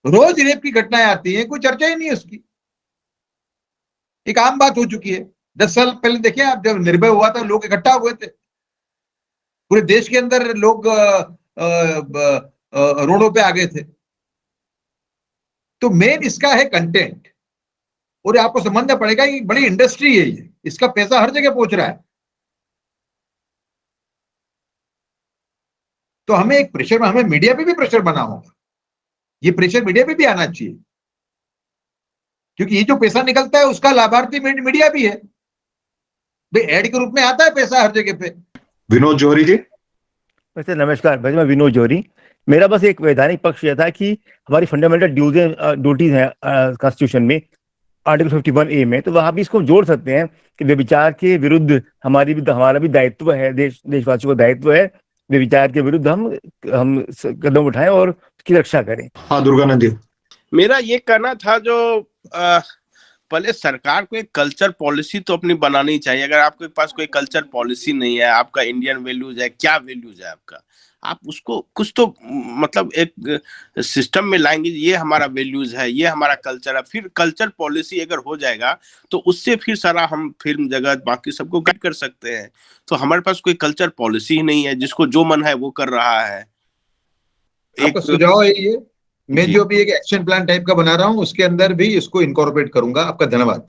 रोज रेप की घटनाएं आती हैं, कोई चर्चा ही नहीं है उसकी। एक आम बात हो चुकी है। 10 साल पहले देखिए आप, जब निर्भय हुआ था लोग इकट्ठा हुए थे, पूरे देश के अंदर लोग रोडों पे आ गए थे। तो मेन इसका है कंटेंट, और आपको समझना पड़ेगा कि बड़ी इंडस्ट्री है ये, इसका पैसा हर जगह पहुंच रहा है। तो हमें एक प्रेशर, हमें मीडिया पे भी प्रेशर बना होगा, ये प्रेशर मीडिया पे भी आना चाहिए, क्योंकि ये जो पैसा निकलता है उसका लाभार्थी मीडिया भी है भाई, एड के रूप में आता है पैसा हर जगह पे। विनोद जौहरी जी। वैसे नमस्कार भाई, मैं विनोद जौहरी। मेरा बस एक वैधानिक पक्ष यह था कि हमारी फंडामेंटल ड्यूटीज हैं कॉन्स्टिट्यूशन में, आर्टिकल 51A में, तो वहां भी इसको जोड़ सकते हैं कि व्यभिचार के विरुद्ध हमारा भी दायित्व है, देशवासियों का दायित्व है, व्यभिचार के विरुद्ध हम कदम उठाएं और उसकी रक्षा करें। हाँ दुर्गानंद जी। मेरा ये कहना था, जो पहले सरकार को एक कल्चर पॉलिसी तो अपनी बनानी चाहिए। अगर आपके पास कोई कल्चर पॉलिसी नहीं है, आपका इंडियन वैल्यूज है, क्या वैल्यूज है आपका, आप उसको कुछ तो मतलब एक सिस्टम में लाएंगे, ये हमारा वैल्यूज है, ये हमारा कल्चर है। फिर कल्चर पॉलिसी अगर हो जाएगा तो उससे फिर सारा हम फिल्म जगत बाकी सबको गाइड कर सकते हैं। तो हमारे पास कोई कल्चर पॉलिसी ही नहीं है, जिसको जो मन है वो कर रहा है। आपका सुझाव है ये, मैं जो भी एक एक्शन प्लान टाइप का बना रहा हूं उसके अंदर भी इसको इनकॉर्पोरेट करूंगा। आपका धन्यवाद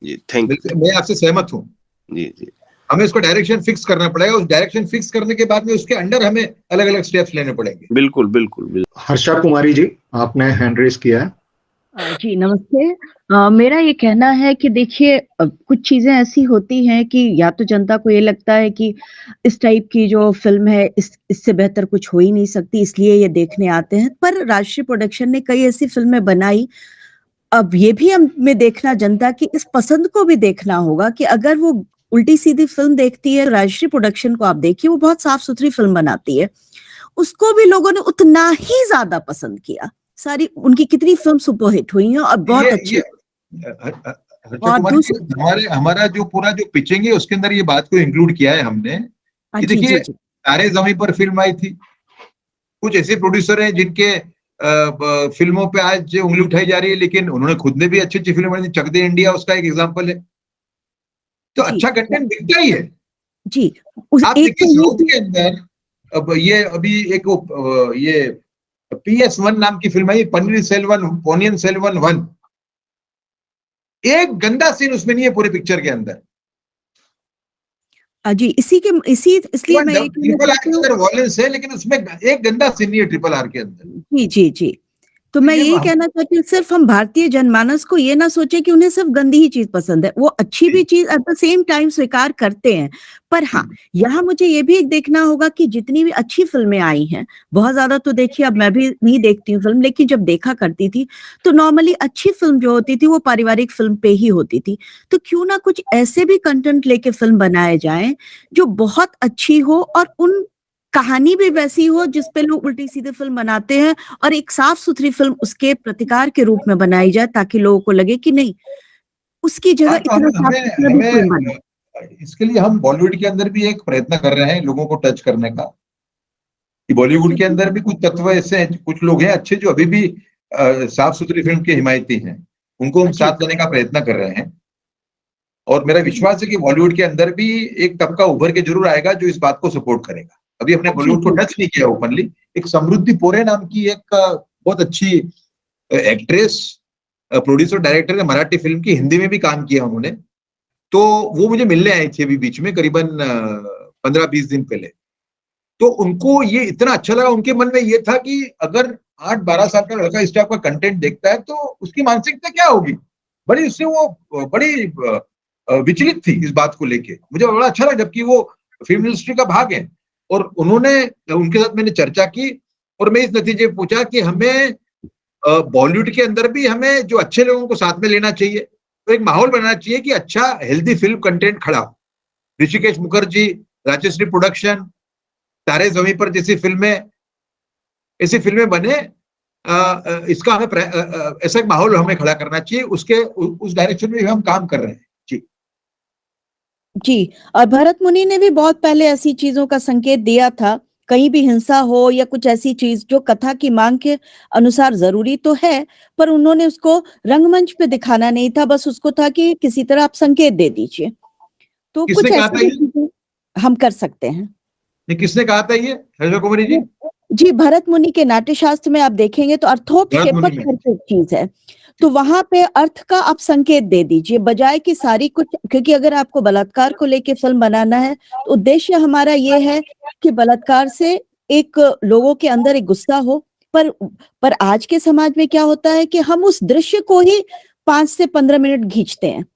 जी, थैंक यू। मैं आपसे सहमत हूं। जी जी, हमें इसको डायरेक्शन फिक्स करना पड़ेगा, उस डायरेक्शन फिक्स करने के बाद में उसके अंडर हमें अलग अलग स्टेप्स लेने पड़ेंगे। बिल्कुल बिल्कुल बिल्कुल। हर्षा कुमारी जी, आपने हैंड रेस किया है। जी नमस्ते। मेरा ये कहना है कि देखिए कुछ चीजें ऐसी होती हैं कि या तो जनता को ये लगता है कि इस टाइप की जो फिल्म है इससे बेहतर कुछ हो ही नहीं सकती, इसलिए ये देखने आते हैं। पर राष्ट्रीय प्रोडक्शन ने कई ऐसी फिल्में बनाई, अब ये भी हमें देखना, जनता की इस पसंद को भी देखना होगा कि अगर वो उल्टी सीधी फिल्म देखती है, राष्ट्रीय प्रोडक्शन को आप देखिए, वो बहुत साफ सुथरी फिल्म बनाती है, उसको भी लोगों ने उतना ही ज्यादा पसंद किया। सारी उनकी कितनी फिल्म सुपरहिट हुई हैं और बहुत अच्छी। हमारा जो पूरा जो पिचिंग है उसके अंदर ये बात को इंक्लूड किया है हमने कि देखिए तारे ज़मीं पर फिल्म आई थी, कुछ ऐसे प्रोड्यूसर हैं जिनके फिल्मों पे आज उंगली उठाई जा रही है, लेकिन उन्होंने खुद ने भी अच्छी अच्छी फिल्म बनाई। चक दे इंडिया उसका एक एग्जांपल है। तो अच्छा कंटेंट दिखता ही है जी। आप देखिए साउथ के अंदर, अब ये अभी एक ये PS1 नाम की फिल्म है, पोनियन सेल्वन 1, एक गंदा सीन उसमें नहीं है पूरे पिक्चर के अंदर। जी इसलिए मैं ट्रिपल आर के अंदर वॉयलेंस है, लेकिन उसमें एक गंदा सीन नहीं है ट्रिपल आर के अंदर। जी जी जी। तो मैं यही कहना चाहती हूँ, सिर्फ हम भारतीय जनमानस को ये ना सोचे कि उन्हें सिर्फ गंदी ही चीज पसंद है, वो अच्छी भी चीज एट द सेम टाइम स्वीकार करते हैं। पर हाँ, यहाँ मुझे ये भी एक देखना होगा कि जितनी भी अच्छी फिल्में आई हैं, बहुत ज्यादा तो देखिए अब मैं भी नहीं देखती हूँ फिल्म, लेकिन जब देखा करती थी तो नॉर्मली अच्छी फिल्म जो होती थी वो पारिवारिक फिल्म पे ही होती थी। तो क्यों ना कुछ ऐसे भी कंटेंट लेके फिल्म बनाए जाए जो बहुत अच्छी हो और उन कहानी भी वैसी हो जिसपे लोग उल्टी सीधे फिल्म बनाते हैं, और एक साफ सुथरी फिल्म उसके प्रतिकार के रूप में बनाई जाए ताकि लोगों को लगे कि नहीं, उसकी जगह इतना साफ सुथरा भी फिल्म बने। इसके लिए हम बॉलीवुड के अंदर भी एक प्रयत्न कर रहे हैं लोगों को टच करने का, कि बॉलीवुड के अंदर भी कुछ तत्व ऐसे हैं, कुछ लोग हैं अच्छे जो अभी भी साफ सुथरी फिल्म के हिमायती हैं, उनको हम साथ लेने का प्रयत्न कर रहे हैं। और मेरा विश्वास है कि बॉलीवुड के अंदर भी एक तबका उभर के जरूर आएगा जो इस बात को सपोर्ट करेगा। अभी हमने बॉलीवुड को टच नहीं किया ओपनली। एक समृद्धि पोरे नाम की एक बहुत अच्छी एक्ट्रेस, प्रोड्यूसर, डायरेक्टर है, मराठी फिल्म की, हिंदी में भी काम किया उन्होंने, तो वो मुझे मिलने आई थी अभी बीच में, करीबन 15-20 दिन पहले। तो उनको ये इतना अच्छा लगा, उनके मन में ये था कि अगर 8-12 साल का लड़का इस टाइप का कंटेंट देखता है तो उसकी मानसिकता क्या होगी। बड़ी उससे वो बड़ी विचलित थी इस बात को लेके। मुझे बड़ा अच्छा लगा, जबकि वो फिल्म इंडस्ट्री का भाग है। और उनके साथ मैंने चर्चा की और मैं इस नतीजे पे पूछा कि हमें बॉलीवुड के अंदर भी हमें जो अच्छे लोगों को साथ में लेना चाहिए, तो एक माहौल बनाना चाहिए कि अच्छा हेल्दी फिल्म कंटेंट खड़ा हो। ऋषिकेश मुखर्जी, राजश्री प्रोडक्शन, तारे ज़मीं पर जैसी फिल्में, ऐसी फिल्में बने, इसका हमें ऐसा एक माहौल हमें खड़ा करना चाहिए। उस डायरेक्शन में हम काम कर रहे हैं। जी, और भरत मुनि ने भी बहुत पहले ऐसी चीजों का संकेत दिया था कहीं भी हिंसा हो या कुछ ऐसी चीज जो कथा की मांग के अनुसार जरूरी तो है, पर उन्होंने उसको रंगमंच पे दिखाना नहीं था, बस उसको था कि किसी तरह आप संकेत दे दीजिए। तो किसने कुछ कहा ऐसी था भी ये? चीजें हम कर सकते हैं। ये किसने कहा था ये हर्षा कुमारी जी? जी, भरत मुनि के नाट्य शास्त्र में आप देखेंगे तो भरत अर्थोपक्षेपक मुनि में। करके एक चीज है, तो वहां पे अर्थ का आप संकेत दे दीजिए बजाय कि सारी कुछ, क्योंकि अगर आपको बलात्कार को लेके फिल्म बनाना है तो उद्देश्य हमारा ये है कि बलात्कार से एक लोगों के अंदर एक गुस्सा हो, पर आज के समाज में क्या होता है कि हम उस दृश्य को ही 5 से 15 मिनट खींचते हैं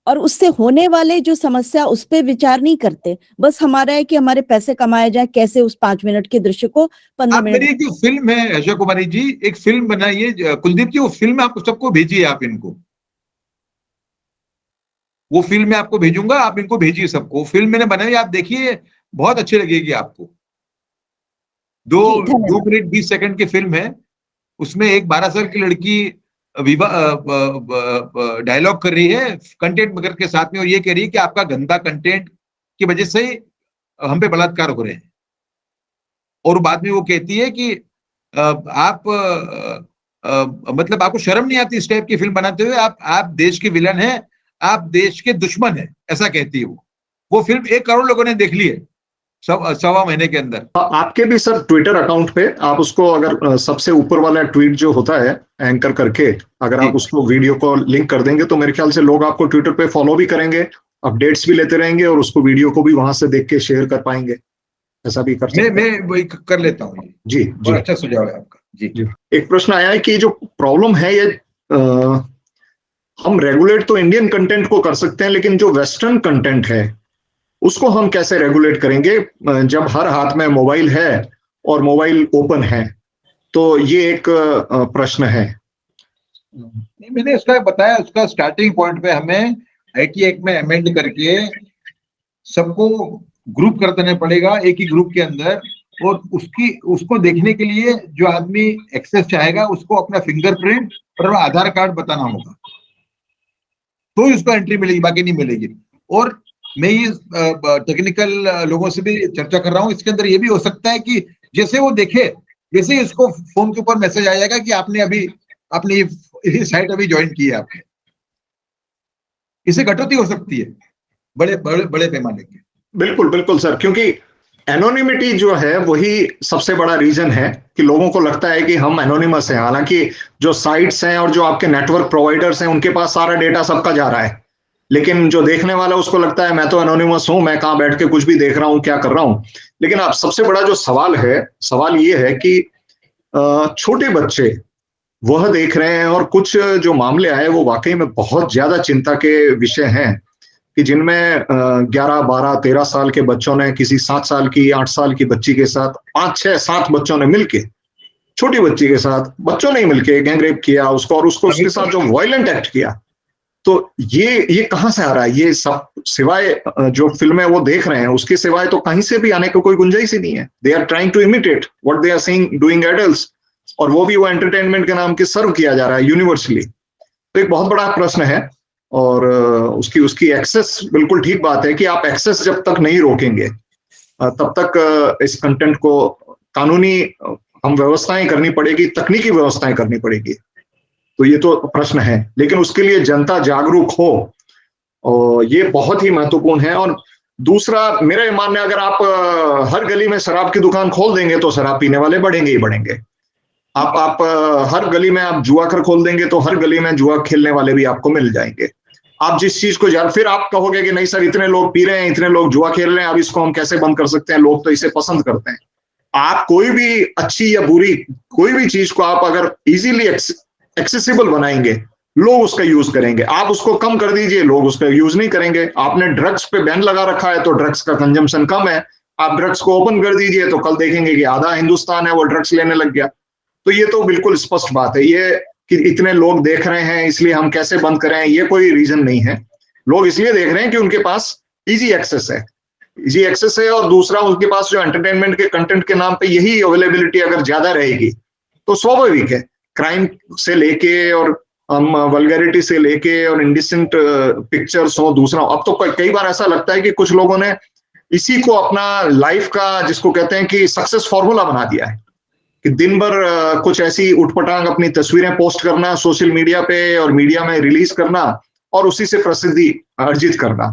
और उससे होने वाले जो समस्या उस पे विचार नहीं करते, बस हमारा है कि हमारे पैसे कमाए जाए, कैसे उस 5 मिनट के दृश्य को 15 आप मिनट। मेरी जो फिल्म है हर्षा कुमारी जी, एक फिल्म बनाइए कुलदीप जी, वो फिल्म आप सबको भेजिए, आप इनको, वो फिल्म मैं आपको भेजूंगा, आप इनको भेजिए सबको। फिल्म मैंने बनाई, आप देखिए, बहुत अच्छी लगेगी आपको। दो जी, दो धन्यवाद। मिनट 20 सेकंड की फिल्म है। उसमें एक 12 साल की लड़की डायलॉग कर रही है कंटेंट मगर के साथ में, और ये कह रही है कि आपका गंदा कंटेंट की वजह से हम पे बलात्कार हो रहे हैं। और बाद में वो कहती है कि आप मतलब आपको शर्म नहीं आती इस टाइप की फिल्म बनाते हुए, आप देश के विलन हैं, आप देश के दुश्मन हैं, ऐसा कहती है वो फिल्म 1 करोड़ लोगों ने देख ली है सवा महीने के अंदर। आपके भी सर ट्विटर अकाउंट पे आप उसको अगर सबसे ऊपर वाला ट्वीट जो होता है एंकर करके, अगर जी। आप उसको वीडियो को लिंक कर देंगे तो मेरे ख्याल से लोग आपको ट्विटर पे फॉलो भी करेंगे, अपडेट्स भी लेते रहेंगे और उसको वीडियो को भी वहां से देख के शेयर कर पाएंगे। ऐसा भी कर सकते हैं। मैं वही कर लेता हूँ ये, जी और जी अच्छा सुझाव है आपका जी। जी। एक प्रश्न आया है कि जो प्रॉब्लम है ये हम रेगुलेट तो इंडियन कंटेंट को कर सकते हैं, लेकिन जो वेस्टर्न कंटेंट है उसको हम कैसे रेगुलेट करेंगे जब हर हाथ में मोबाइल है और मोबाइल ओपन है? तो ये एक प्रश्न है। नहीं, मैंने उसका बताया, उसका स्टार्टिंग पॉइंट पे हमें आईटी एक्ट में अमेंड करके सबको ग्रुप कर देना पड़ेगा एक ही ग्रुप के अंदर, और उसको देखने के लिए जो आदमी एक्सेस चाहेगा उसको अपना फिंगरप्रिंट और आधार कार्ड बताना होगा, तो ही उसको एंट्री मिलेगी, बाकी नहीं मिलेगी। और मैं ये टेक्निकल लोगों से भी चर्चा कर रहा हूँ, इसके अंदर ये भी हो सकता है कि जैसे वो देखे, जैसे ही उसको फोन के ऊपर मैसेज आ जाएगा कि आपने अभी अपनी ये साइट अभी ज्वाइन की है आपने, इससे कटौती हो सकती है बड़े बड़े बड़े पैमाने की। बिल्कुल बिल्कुल सर, क्योंकि एनोनिमिटी जो है वही सबसे बड़ा रीजन है कि लोगों को लगता है कि हम एनोनिमस हैं, हालांकि जो साइट्स हैं और जो आपके नेटवर्क प्रोवाइडर्स हैं उनके पास सारा डेटा सबका जा रहा है, लेकिन जो देखने वाला उसको लगता है मैं तो एनोनिमस हूं, मैं कहां बैठ के कुछ भी देख रहा हूं, क्या कर रहा हूं। लेकिन अब सबसे बड़ा जो सवाल ये है कि छोटे बच्चे वह देख रहे हैं, और कुछ जो मामले आए वो वाकई में बहुत ज्यादा चिंता के विषय हैं कि जिनमें 11, 12, 13 साल के बच्चों ने किसी 7 साल की, 8 साल की बच्ची के साथ, 5, 6, 7 बच्चों ने मिलके, छोटी बच्ची के साथ बच्चों ने मिलके गैंग रेप किया उसको, और उसको उसके साथ जो वायलेंट एक्ट किया। तो ये कहां से आ रहा है? ये सब सिवाय जो फिल्में वो देख रहे हैं उसके सिवाय तो कहीं से भी आने की कोई गुंजाइश ही नहीं है। They are trying to imitate what they are seeing doing adults, और वो भी वो एंटरटेनमेंट के नाम के सर्व किया जा रहा है यूनिवर्सली। तो एक बहुत बड़ा प्रश्न है, और उसकी एक्सेस, बिल्कुल ठीक बात है कि आप एक्सेस जब तक नहीं रोकेंगे तब तक इस कंटेंट को कानूनी हम व्यवस्थाएं करनी पड़ेगी, तकनीकी व्यवस्थाएं करनी पड़ेगी। तो ये तो प्रश्न है, लेकिन उसके लिए जनता जागरूक हो, और ये बहुत ही महत्वपूर्ण है। और दूसरा मेरा ये मानना है, अगर आप हर गली में शराब की दुकान खोल देंगे तो शराब पीने वाले बढ़ेंगे ही बढ़ेंगे। आप हर गली में आप जुआ घर खोल देंगे तो हर गली में जुआ खेलने वाले भी आपको मिल जाएंगे। आप जिस चीज को फिर आप कहोगे कि नहीं सर इतने लोग पी रहे हैं, इतने लोग जुआ खेल रहे हैं, अब इसको हम कैसे बंद कर सकते हैं, लोग तो इसे पसंद करते हैं। आप कोई भी अच्छी या बुरी कोई भी चीज को आप अगर इजीली एक्सेसिबल बनाएंगे, लोग उसका यूज करेंगे। आप उसको कम कर दीजिए, लोग उसका यूज नहीं करेंगे। आपने ड्रग्स पे बैन लगा रखा है तो ड्रग्स का कंजम्पशन कम है, आप ड्रग्स को ओपन कर दीजिए तो कल देखेंगे कि आधा हिंदुस्तान है वो ड्रग्स लेने लग गया। तो ये तो बिल्कुल स्पष्ट बात है, ये कि इतने लोग देख रहे हैं इसलिए हम कैसे बंद करें, ये कोई रीजन नहीं है। लोग इसलिए देख रहे हैं कि उनके पास इजी एक्सेस है, और दूसरा उनके पास जो एंटरटेनमेंट के कंटेंट के नाम पे यही अवेलेबिलिटी अगर ज्यादा रहेगी तो स्वाभाविक है क्राइम से लेके और वल्गैरिटी से लेके और इंडिसेंट पिक्चर्स हो। दूसरा, अब तो कई बार ऐसा लगता है कि कुछ लोगों ने इसी को अपना लाइफ का, जिसको कहते हैं कि सक्सेस फॉर्मूला बना दिया है, कि दिन भर कुछ ऐसी उठपटांग अपनी तस्वीरें पोस्ट करना सोशल मीडिया पे और मीडिया में रिलीज करना और उसी से प्रसिद्धि अर्जित करना।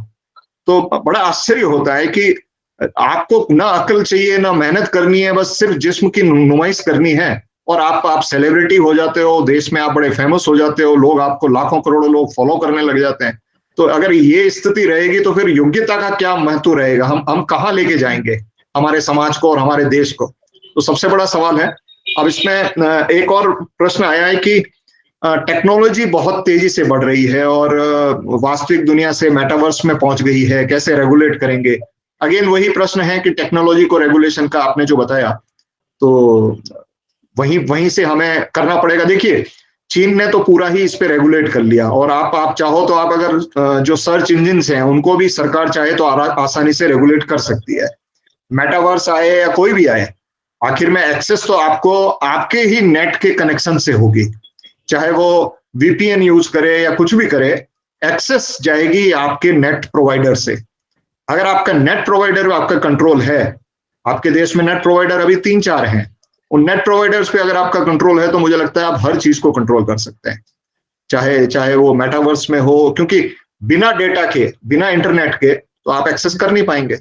तो बड़ा आश्चर्य होता है कि आपको ना अकल चाहिए ना मेहनत करनी है, बस सिर्फ जिस्म की नुमाइश करनी है और आप सेलिब्रिटी हो जाते हो, देश में आप बड़े फेमस हो जाते हो, लोग आपको लाखों करोड़ों लोग फॉलो करने लग जाते हैं। तो अगर ये स्थिति रहेगी तो फिर योग्यता का क्या महत्व रहेगा? हम कहाँ लेके जाएंगे हमारे समाज को और हमारे देश को? तो सबसे बड़ा सवाल है। अब इसमें एक और प्रश्न आया है कि टेक्नोलॉजी बहुत तेजी से बढ़ रही है और वास्तविक दुनिया से मेटावर्स में पहुंच गई है, कैसे रेगुलेट करेंगे? अगेन वही प्रश्न है कि टेक्नोलॉजी को रेगुलेशन का आपने जो बताया, तो वहीं से हमें करना पड़ेगा। देखिए, चीन ने तो पूरा ही इस पे रेगुलेट कर लिया और आप चाहो तो आप अगर जो सर्च इंजिन हैं उनको भी सरकार चाहे तो आसानी से रेगुलेट कर सकती है। मेटावर्स आए या कोई भी आए, आखिर में एक्सेस तो आपको आपके ही नेट के कनेक्शन से होगी, चाहे वो वीपीएन यूज करे या कुछ भी करे, एक्सेस जाएगी आपके नेट प्रोवाइडर से। अगर आपका नेट प्रोवाइडर आपका कंट्रोल है, आपके देश में नेट प्रोवाइडर अभी 3-4 हैं, उन नेट प्रोवाइडर्स पे अगर आपका कंट्रोल है तो मुझे लगता है आप हर चीज को कंट्रोल कर सकते हैं, चाहे वो मेटावर्स में हो, क्योंकि बिना डेटा के, बिना इंटरनेट के तो आप एक्सेस कर नहीं पाएंगे।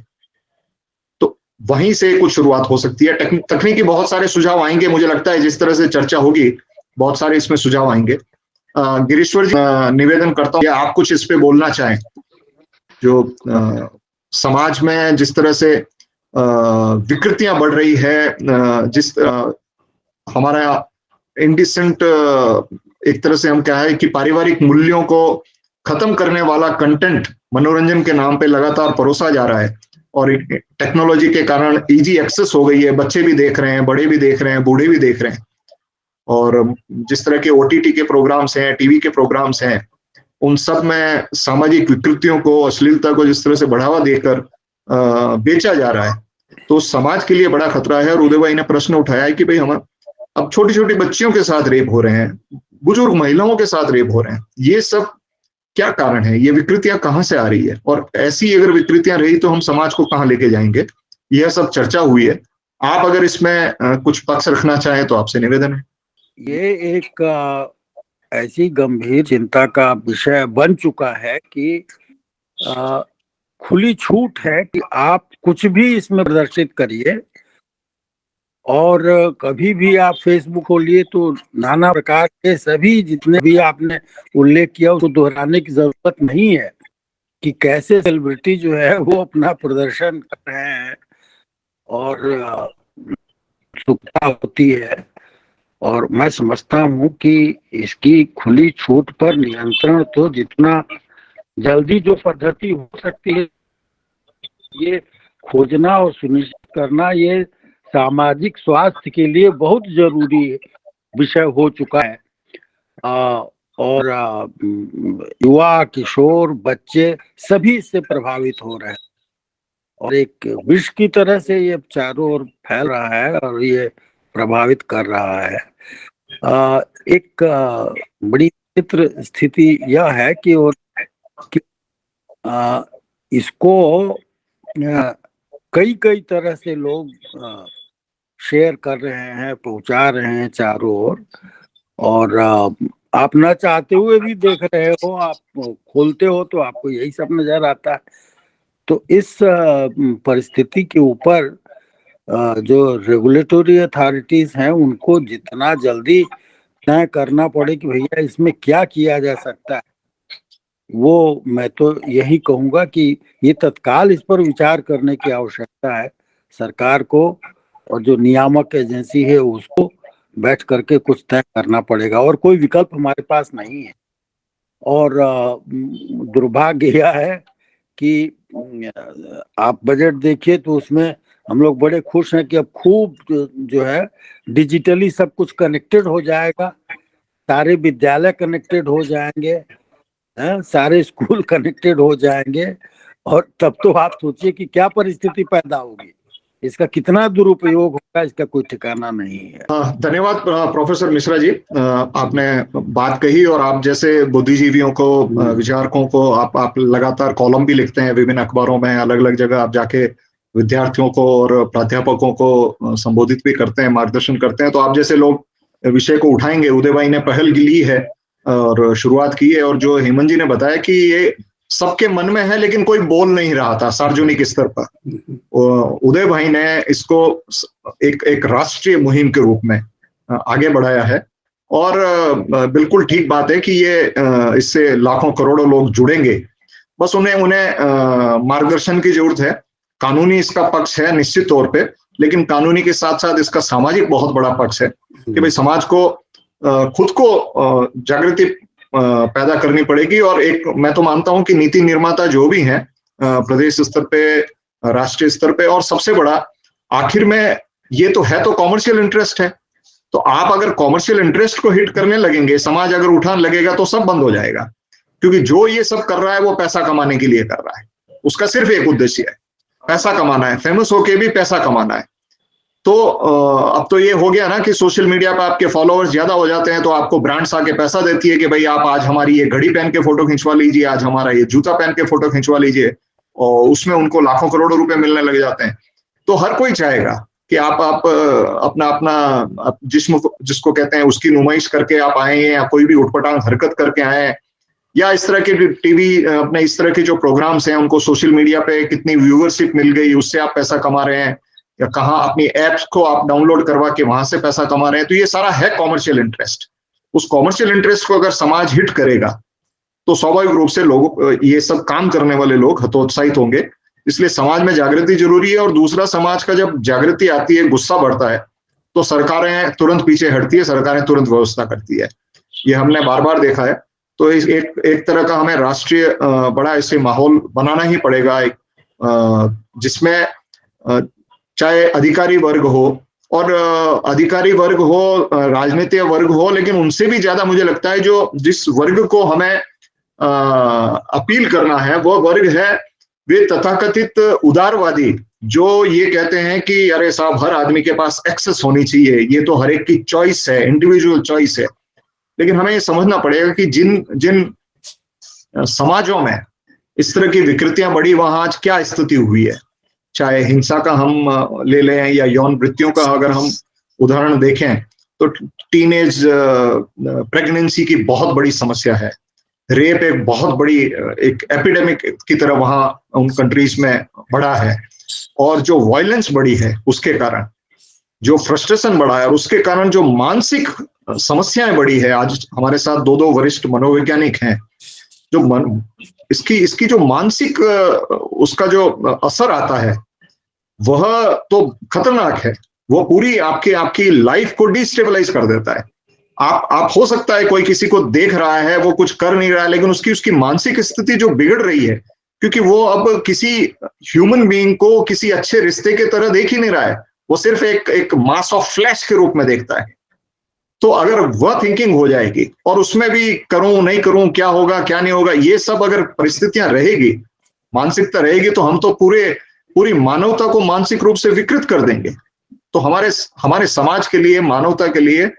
तो वहीं से कुछ शुरुआत हो सकती है। तकनीकी बहुत सारे सुझाव आएंगे, मुझे लगता है जिस तरह से चर्चा होगी बहुत सारे इसमें सुझाव आएंगे। गिरीश्वर जी, निवेदन करता हूँ आप कुछ इस पे बोलना चाहें, जो समाज में जिस तरह से विकृतियां बढ़ रही है, जिस हमारा इंडिसेंट, एक तरह से हम क्या है कि पारिवारिक मूल्यों को खत्म करने वाला कंटेंट मनोरंजन के नाम पे लगातार परोसा जा रहा है और टेक्नोलॉजी के कारण इजी एक्सेस हो गई है, बच्चे भी देख रहे हैं, बड़े भी देख रहे हैं, बूढ़े भी देख रहे हैं। और जिस तरह के ओटीटी के प्रोग्राम्स हैं, टीवी के प्रोग्राम्स हैं, उन सब में सामाजिक विकृतियों को, अश्लीलता को जिस तरह से बढ़ावा देकर बेचा जा रहा है, तो समाज के लिए बड़ा खतरा है। और उदय भाई ने प्रश्न उठाया है कि भाई हम अब छोटी छोटी बच्चियों के साथ रेप हो रहे हैं, बुजुर्ग महिलाओं के साथ रेप हो रहे हैं, ये सब क्या कारण है? ये विकृतियां कहाँ से आ रही है? और ऐसी अगर विकृतियां रही तो हम समाज को कहाँ लेके जाएंगे? यह सब चर्चा हुई है। आप अगर इसमें कुछ पक्ष रखना चाहें तो आपसे निवेदन है। ये एक ऐसी गंभीर चिंता का विषय बन चुका है कि खुली छूट है कि आप कुछ भी इसमें प्रदर्शित करिए और कभी भी आप फेसबुक खोलिए तो नाना प्रकार के सभी जितने भी आपने उल्लेख किया उसको दोहराने की जरूरत नहीं है कि कैसे सेलिब्रिटी जो है वो अपना प्रदर्शन कर रहे हैं और उत्सुकता होती है। और मैं समझता हूँ कि इसकी खुली छूट पर नियंत्रण तो जितना जल्दी जो पद्धति हो सकती है ये खोजना और सुनिश्चित करना, ये सामाजिक स्वास्थ्य के लिए बहुत जरूरी विषय हो चुका है। और युवा, किशोर, बच्चे सभी इससे प्रभावित हो रहे हैं और एक विष की तरह से ये चारों ओर फैल रहा है और ये प्रभावित कर रहा है। एक बड़ी चित्र स्थिति यह है कि इसको कई तरह से लोग शेयर कर रहे हैं, पहुंचा रहे हैं चारों ओर, और आप न चाहते हुए भी देख रहे हो, आप खोलते हो तो आपको यही सब नजर आता है। तो इस परिस्थिति के ऊपर जो रेगुलेटरी अथॉरिटीज हैं उनको जितना जल्दी तय करना पड़े कि भैया इसमें क्या किया जा सकता है, वो मैं तो यही कहूंगा कि ये तत्काल इस पर विचार करने की आवश्यकता है सरकार को, और जो नियामक एजेंसी है उसको बैठ करके कुछ तय करना पड़ेगा और कोई विकल्प हमारे पास नहीं है। और दुर्भाग्य यह है कि आप बजट देखिए तो उसमें हम लोग बड़े खुश हैं कि अब खूब जो है डिजिटली सब कुछ कनेक्टेड हो जाएगा, सारे विद्यालय कनेक्टेड हो जाएंगे, सारे स्कूल कनेक्टेड हो जाएंगे, और तब तो आप सोचिए कि क्या परिस्थिति पैदा होगी। इसका कितना दुरुपयोग होगा इसका कोई ठिकाना नहीं है। धन्यवाद प्रोफेसर मिश्रा जी, आपने बात कही और आप जैसे बुद्धिजीवियों को, विचारकों को आप लगातार कॉलम भी लिखते हैं विभिन्न अखबारों में, अलग अलग जगह आप जाके विद्यार्थियों को और प्राध्यापकों को संबोधित भी करते हैं, मार्गदर्शन करते हैं। तो आप जैसे लोग विषय को उठाएंगे, उदय भाई ने पहल ली है और शुरुआत की है, और जो हेमंत जी ने बताया कि ये सबके मन में है लेकिन कोई बोल नहीं रहा था सार्वजनिक स्तर पर, उदय भाई ने इसको एक राष्ट्रीय मुहिम के रूप में आगे बढ़ाया है। और बिल्कुल ठीक बात है कि ये इससे लाखों करोड़ों लोग जुड़ेंगे, बस उन्हें मार्गदर्शन की जरूरत है। कानूनी इसका पक्ष है निश्चित तौर पे, लेकिन कानूनी के साथ साथ इसका सामाजिक बहुत बड़ा पक्ष है कि भाई समाज को खुद को जागृति पैदा करनी पड़ेगी। और एक मैं तो मानता हूं कि नीति निर्माता जो भी हैं प्रदेश स्तर पे, राष्ट्रीय स्तर पे, और सबसे बड़ा आखिर में ये तो है तो कॉमर्शियल इंटरेस्ट है। तो आप अगर कॉमर्शियल इंटरेस्ट को हिट करने लगेंगे, समाज अगर उठान लगेगा तो सब बंद हो जाएगा, क्योंकि जो ये सब कर रहा है वो पैसा कमाने के लिए कर रहा है। उसका सिर्फ एक उद्देश्य है, पैसा कमाना है, फेमस होके भी पैसा कमाना है। तो अब तो ये हो गया ना कि सोशल मीडिया पर आपके फॉलोअर्स ज्यादा हो जाते हैं तो आपको ब्रांड्स आके पैसा देती है कि भाई आप आज हमारी ये घड़ी पहन के फोटो खिंचवा लीजिए, आज हमारा ये जूता पहन के फोटो खिंचवा लीजिए, और उसमें उनको लाखों करोड़ों रुपए मिलने लग जाते हैं। तो हर कोई चाहेगा कि आप अपना जिसको कहते हैं उसकी नुमाइश करके आप आए, या कोई भी उठपटांग हरकत करके आए, या इस तरह के टीवी अपने इस तरह के जो प्रोग्राम्स हैं उनको सोशल मीडिया पे कितनी व्यूअरशिप मिल गई उससे आप पैसा कमा रहे हैं, या कहाँ अपनी एप्स को आप डाउनलोड करवा के वहां से पैसा कमा रहे हैं। तो ये सारा है कॉमर्शियल इंटरेस्ट। उस कॉमर्शियल इंटरेस्ट को अगर समाज हिट करेगा तो स्वाभाविक रूप से लोग, ये सब काम करने वाले लोग हतोत्साहित होंगे। इसलिए समाज में जागृति जरूरी है। और दूसरा, समाज का जब जागृति आती है, गुस्सा बढ़ता है, तो सरकारें तुरंत पीछे हटती है, सरकारें तुरंत व्यवस्था करती है। ये हमने बार बार देखा है। तो एक तरह का हमें राष्ट्रीय बड़ा ऐसे माहौल बनाना ही पड़ेगा, जिसमें चाहे अधिकारी वर्ग हो, और अधिकारी वर्ग हो, राजनीतिक वर्ग हो, लेकिन उनसे भी ज्यादा मुझे लगता है जिस वर्ग को हमें अपील करना है वो वर्ग है वे तथाकथित उदारवादी, जो ये कहते हैं कि अरे साहब हर आदमी के पास एक्सेस होनी चाहिए, ये तो हर एक की चॉइस है, इंडिविजुअल चॉइस है। लेकिन हमें ये समझना पड़ेगा कि जिन समाजों में इस तरह की विकृतियां बढ़ी, वहां आज क्या स्थिति हुई है। चाहे हिंसा का हम ले लें या यौन वृत्तियों का अगर हम उदाहरण देखें, तो टीनेज प्रेगनेंसी की बहुत बड़ी समस्या है। रेप एक बहुत बड़ी एक एपिडेमिक की तरह वहां उन कंट्रीज में बढ़ा है। और जो वायलेंस बढ़ी है उसके कारण, जो फ्रस्ट्रेशन बढ़ा है, और उसके कारण जो मानसिक समस्याएं बढ़ी है। आज हमारे साथ दो वरिष्ठ मनोवैज्ञानिक हैं, जो इसकी जो मानसिक उसका जो असर आता है वह तो खतरनाक है। वो पूरी आपकी लाइफ को डिस्टेबलाइज कर देता है। आप हो सकता है कोई किसी को देख रहा है, वो कुछ कर नहीं रहा है, लेकिन उसकी मानसिक स्थिति जो बिगड़ रही है, क्योंकि वो अब किसी ह्यूमन बीइंग को किसी अच्छे रिश्ते के तरह देख ही नहीं रहा है, वो सिर्फ एक मास ऑफ फ्लैश के रूप में देखता है। तो अगर वह थिंकिंग हो जाएगी, और उसमें भी करूं नहीं करूं, क्या होगा क्या नहीं होगा, ये सब अगर परिस्थितियां रहेगी, मानसिकता रहेगी, तो हम तो पूरी मानवता को मानसिक रूप से विकृत कर देंगे। तो हमारे समाज के लिए, मानवता के लिए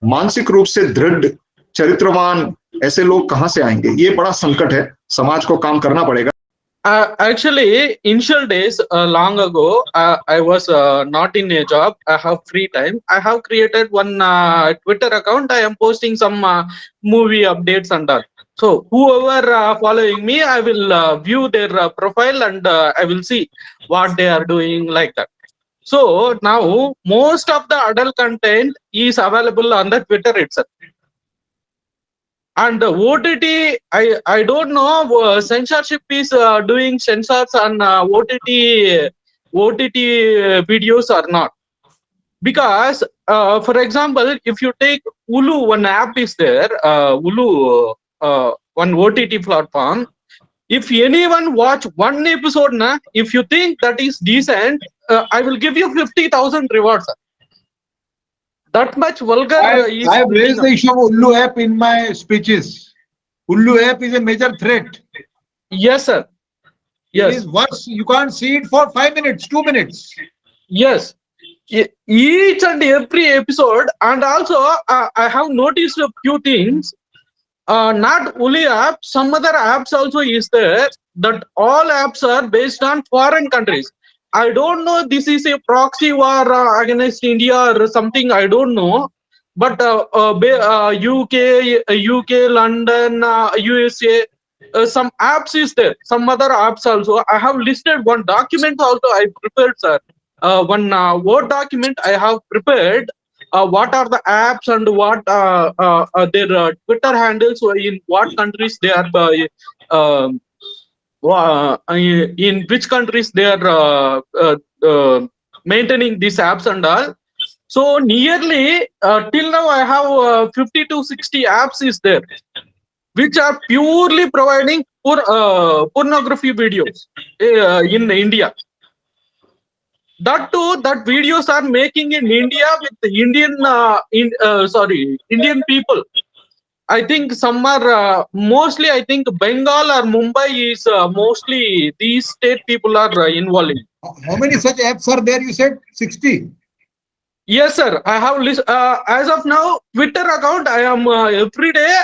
मानसिक रूप से दृढ़ चरित्रवान ऐसे लोग कहां से आएंगे? ये बड़ा संकट है, समाज को काम करना पड़ेगा। Actually, initial days, long ago, I was not in a job. I have free time. I have created one Twitter account. I am posting some movie updates and all. So whoever following me, I will view their profile and I will see what they are doing like that. So now most of the adult content is available on the Twitter itself. And OTT, I don't know, censorship is doing censors on OTT videos or not. Because, for example, if you take Hulu, one app is there, Hulu, one OTT platform. If anyone watch one episode, if you think that is decent, I will give you 50,000 rewards. That much vulgar. I have raised the issue of Ullu app in my speeches. Ullu app is a major threat. Yes, sir. Yes. It is worse. You can't see it for 5 minutes, 2 minutes. Yes, each and every episode, and also I have noticed a few things. Not only apps, some other apps also is there. That all apps are based on foreign countries. I don't know. This is a proxy war against India or something. I don't know. But UK, London, USA, some apps is there. Some other apps also. I have listed one document also. I prepared, sir. One Word document I have prepared. What are the apps and what their Twitter handles, or in what countries they are, um, in which countries they are maintaining these apps and all. So nearly till now I have 50 to 60 apps is there, which are purely providing pornography videos in India. That too, that videos are making in India with the Indian Indian people. I think some are mostly, I think Bengal or Mumbai is mostly these state people are involved in. How many such apps are there? You said 60. Yes, sir. I have as of now Twitter account. I am every day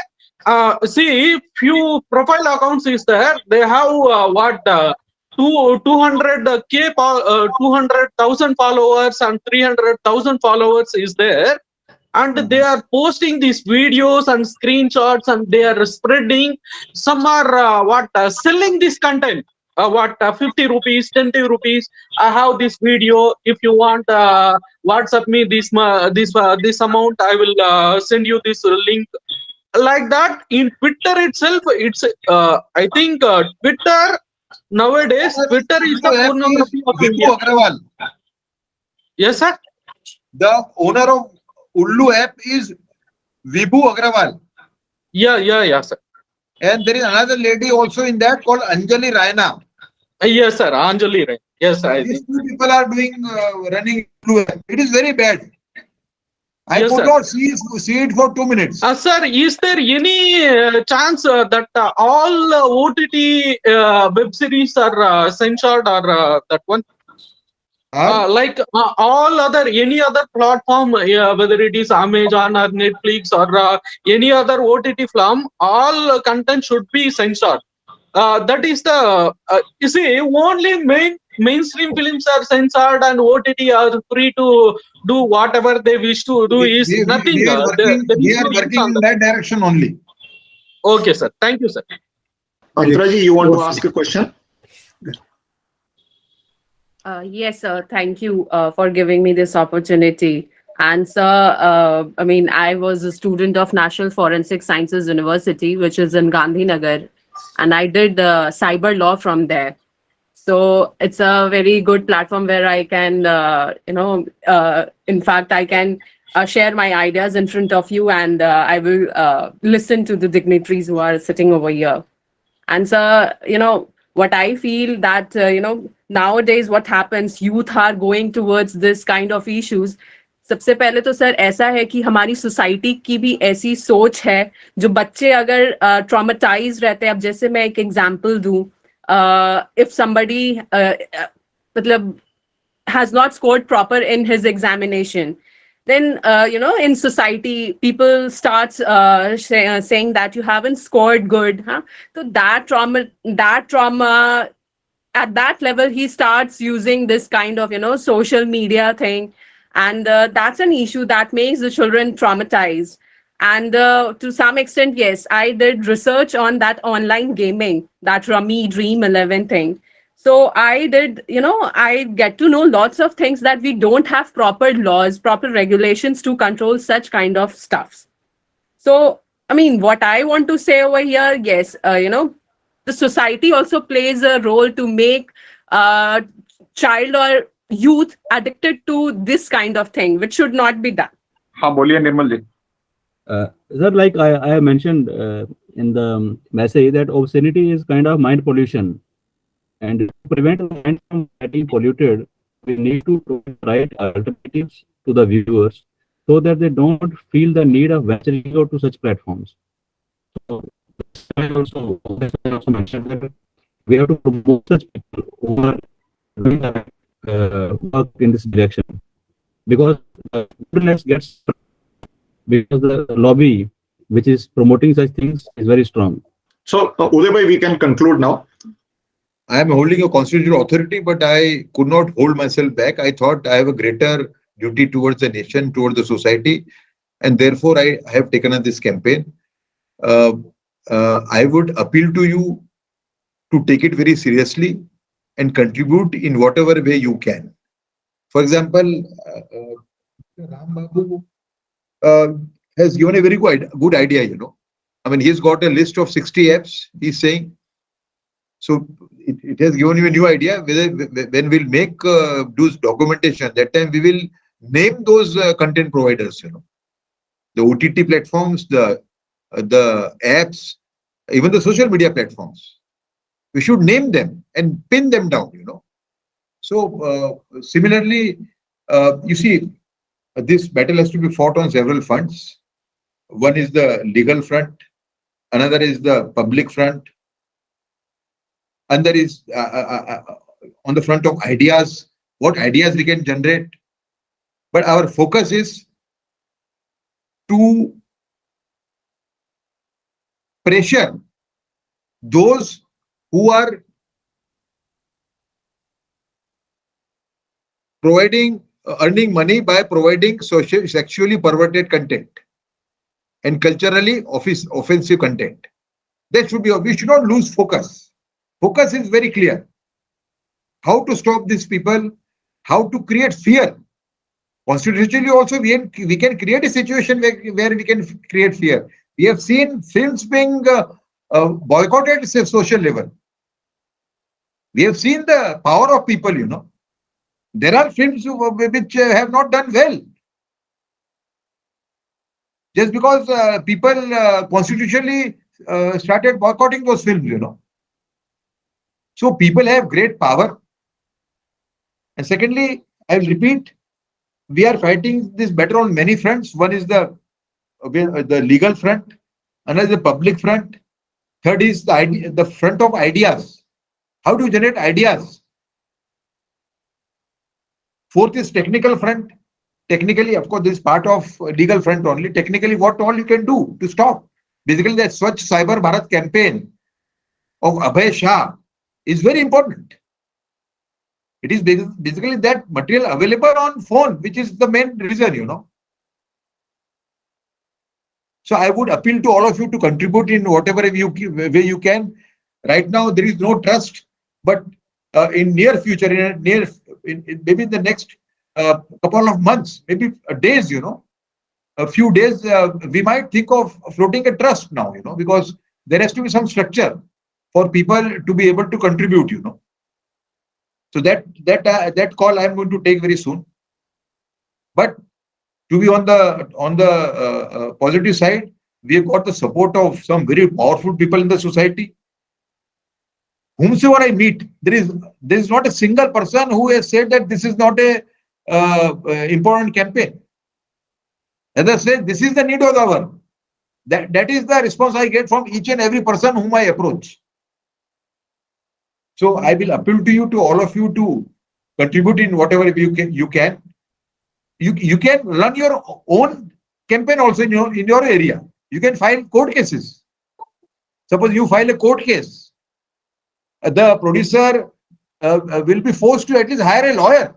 see few profile accounts is there. They have 200,000 followers and 300,000 followers is there, and they are posting these videos and screenshots, and they are spreading. Some are selling this content. 50 rupees, 20 rupees. I have this video. If you want, WhatsApp me this this amount. I will send you this link. Like that, in Twitter itself, it's I think Twitter nowadays. Twitter is the pornography of Vibhu India. Agrawal. Yes, sir. The owner of Ullu app is Vibhu Agrawal. Yeah, sir. And there is another lady also in that called Anjali Raina. Yes, sir. Anjali, right? Yes, I These think. two people are doing running Ullu app. It is very bad. I Yes, could sir. not see it for 2 minutes. Sir, is there any chance that all OTT web series are censored, or that one? Like all other, any other platform, whether it is Amazon or Netflix or any other OTT platform, all content should be censored. That is the you see, only mainstream films are censored and OTT are free to do whatever they wish to do. Is nothing. We are working, There we is are no limit working on in that. that direction only. Okay, sir. Thank you, sir. Antara ji, you want to ask a question? Yes, sir. Thank you for giving me this opportunity. And sir, I mean, I was a student of National Forensic Sciences University, which is in Gandhinagar, and I did cyber law from there. So it's a very good platform where I can, in fact, I can share my ideas in front of you, and I will listen to the dignitaries who are sitting over here. And so, what I feel that, nowadays what happens, youth are going towards this kind of issues. सबसे पहले तो sir ऐसा है कि हमारी society की भी ऐसी सोच है, जो बच्चे अगर ट्रॉमेटाइज रहते हैं. अब जैसे मैं एक एग्जांपल दूं, if somebody मतलब has not scored proper in his examination, then in society people starts saying that you haven't scored good, huh? So that trauma at that level, he starts using this kind of social media thing, and that's an issue that makes the children traumatized. And to some extent, yes, I did research on that online gaming, that Rummy Dream 11 thing. So I did, I get to know lots of things, that we don't have proper laws, proper regulations to control such kind of stuff. So, I mean, what I want to say over here, yes, the society also plays a role to make child or youth addicted to this kind of thing, which should not be done. हाँ बोलिए निर्मल जी. Sir, like I mentioned in the message, that obscenity is kind of mind pollution. And to prevent the mind from getting polluted, we need to provide right alternatives to the viewers, so that they don't feel the need of venturing out to such platforms. So I also mentioned that we have to promote such people who are doing the right work in this direction, because internet gets, because the lobby which is promoting such things is very strong. So, Uday bhai, we can conclude now. I am holding a constitutional authority, but I could not hold myself back. I thought I have a greater duty towards the nation, towards the society, and therefore I have taken up this campaign. I would appeal to you to take it very seriously and contribute in whatever way you can. For example, Ram Babu has given a very good idea, you know. I mean, he's got a list of 60 apps, he's saying. So it has given you a new idea. When we'll make do documentation, that time we will name those content providers, you know. The OTT platforms, the apps, even the social media platforms. We should name them and pin them down, you know. So similarly, you see, this battle has to be fought on several fronts. One is the legal front, another is the public front, another is on the front of ideas, what ideas we can generate. But our focus is to pressure those who are earning money by providing sexually perverted content and culturally offensive content. That should be, we should not lose focus. Focus is very clear. How to stop these people, how to create fear. Constitutionally also, we can create a situation where we can create fear. We have seen films being boycotted at a social level. We have seen the power of people, you know. There are films which have not done well. Just because people constitutionally started boycotting those films, you know. So people have great power. And secondly, I will repeat, we are fighting this battle on many fronts. One is the legal front, another is the public front. Third is the front of ideas. How do you generate ideas? Fourth is technical front. Technically, of course, this is part of legal front only. Technically, what all you can do to stop? Basically, the Swachh Cyber Bharat campaign of Abhay Shah is very important. It is basically that material available on phone, which is the main reason, you know. So I would appeal to all of you to contribute in whatever way you can. Right now, there is no trust, but in near future, maybe in the next couple of months, maybe days, you know, a few days, we might think of floating a trust now, you know, because there has to be some structure for people to be able to contribute, you know. So that call I am going to take very soon. But to be on the positive side, we have got the support of some very powerful people in the society. Whomsoever I meet, there is not a single person who has said that this is not a important campaign. As I said, this is the need of the hour. That is the response I get from each and every person whom I approach. So I will appeal to you, to all of you, to contribute in whatever you can. You can run your own campaign also in your area. You can file court cases. Suppose you file a court case, the producer will be forced to at least hire a lawyer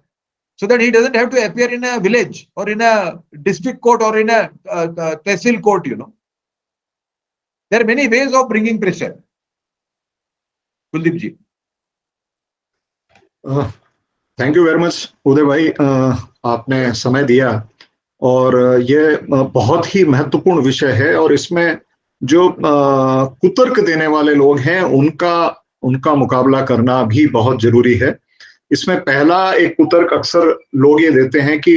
so that he doesn't have to appear in a village or in a district court or in a tehsil court, you know. There are many ways of bringing pressure. Kuldeep ji. Thank you very much Uday भाई, आपने समय दिया और ये बहुत ही महत्वपूर्ण विषय है और इसमें जो कुतर्क देने वाले लोग हैं उनका मुकाबला करना भी बहुत जरूरी है। इसमें पहला एक कुतर्क अक्सर लोग ये देते हैं कि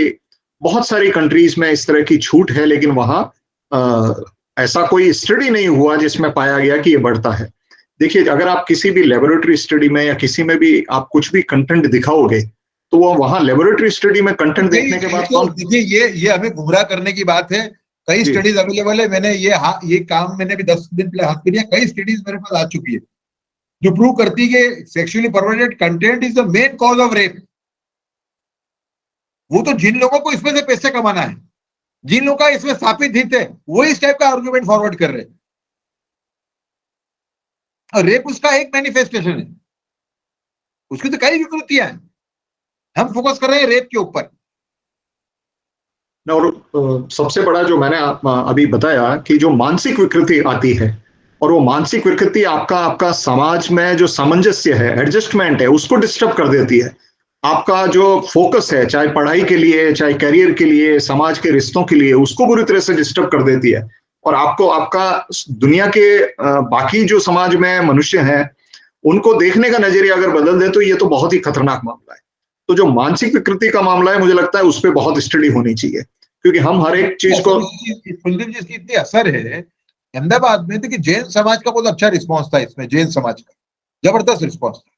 बहुत सारी कंट्रीज में इस तरह की छूट है, लेकिन वहां ऐसा कोई स्टडी नहीं हुआ जिसमें पाया गया कि ये बढ़ता है। देखिए, अगर आप किसी भी लेबोरेटरी स्टडी में या किसी में भी आप कुछ भी कंटेंट दिखाओगे तो वो वहां लेबोरेटरी स्टडी में कंटेंट देखने के बाद तो देखिए, ये हमें गुमराह करने की बात है। कई स्टडीज अवेलेबल है। मैंने ये काम मैंने भी 10 दिन पहले हाथ में लिया। कई स्टडीज मेरे पास आ चुकी है जो प्रूव करती है कि sexually perverted content is the main cause of rape. वो तो जिन लोगों को इसमें से पैसे कमाना है, जिन लोगों का इसमें स्थापित हित है, वो इस टाइप का आर्गुमेंट फॉरवर्ड कर रहे हैं। और रेप उसका एक मैनिफेस्टेशन है, उसकी तो कई विकृतियां हैं, हम फोकस कर रहे हैं रेप के ऊपर। और सबसे बड़ा जो मैंने अभी बताया कि जो मानसिक विकृति आती है, और वो मानसिक विकृति आपका समाज में जो सामंजस्य है, एडजस्टमेंट है, उसको डिस्टर्ब कर देती है। आपका जो फोकस है, चाहे पढ़ाई के लिए, चाहे करियर के लिए, समाज के रिश्तों के लिए, उसको बुरी तरह से डिस्टर्ब कर देती है। और आपको आपका दुनिया के बाकी जो समाज में मनुष्य हैं, उनको देखने का नजरिया अगर बदल दे तो ये तो बहुत ही खतरनाक मामला है। तो जो मानसिक विकृति का मामला है, मुझे लगता है उस पर बहुत स्टडी होनी चाहिए, क्योंकि हम हर एक चीज को। कुलदीप जी, इसकी इतनी असर है अहमदाबाद में, देखिए जैन समाज का बहुत अच्छा रिस्पॉन्स था इसमें, जैन समाज का जबरदस्त रिस्पॉन्स था।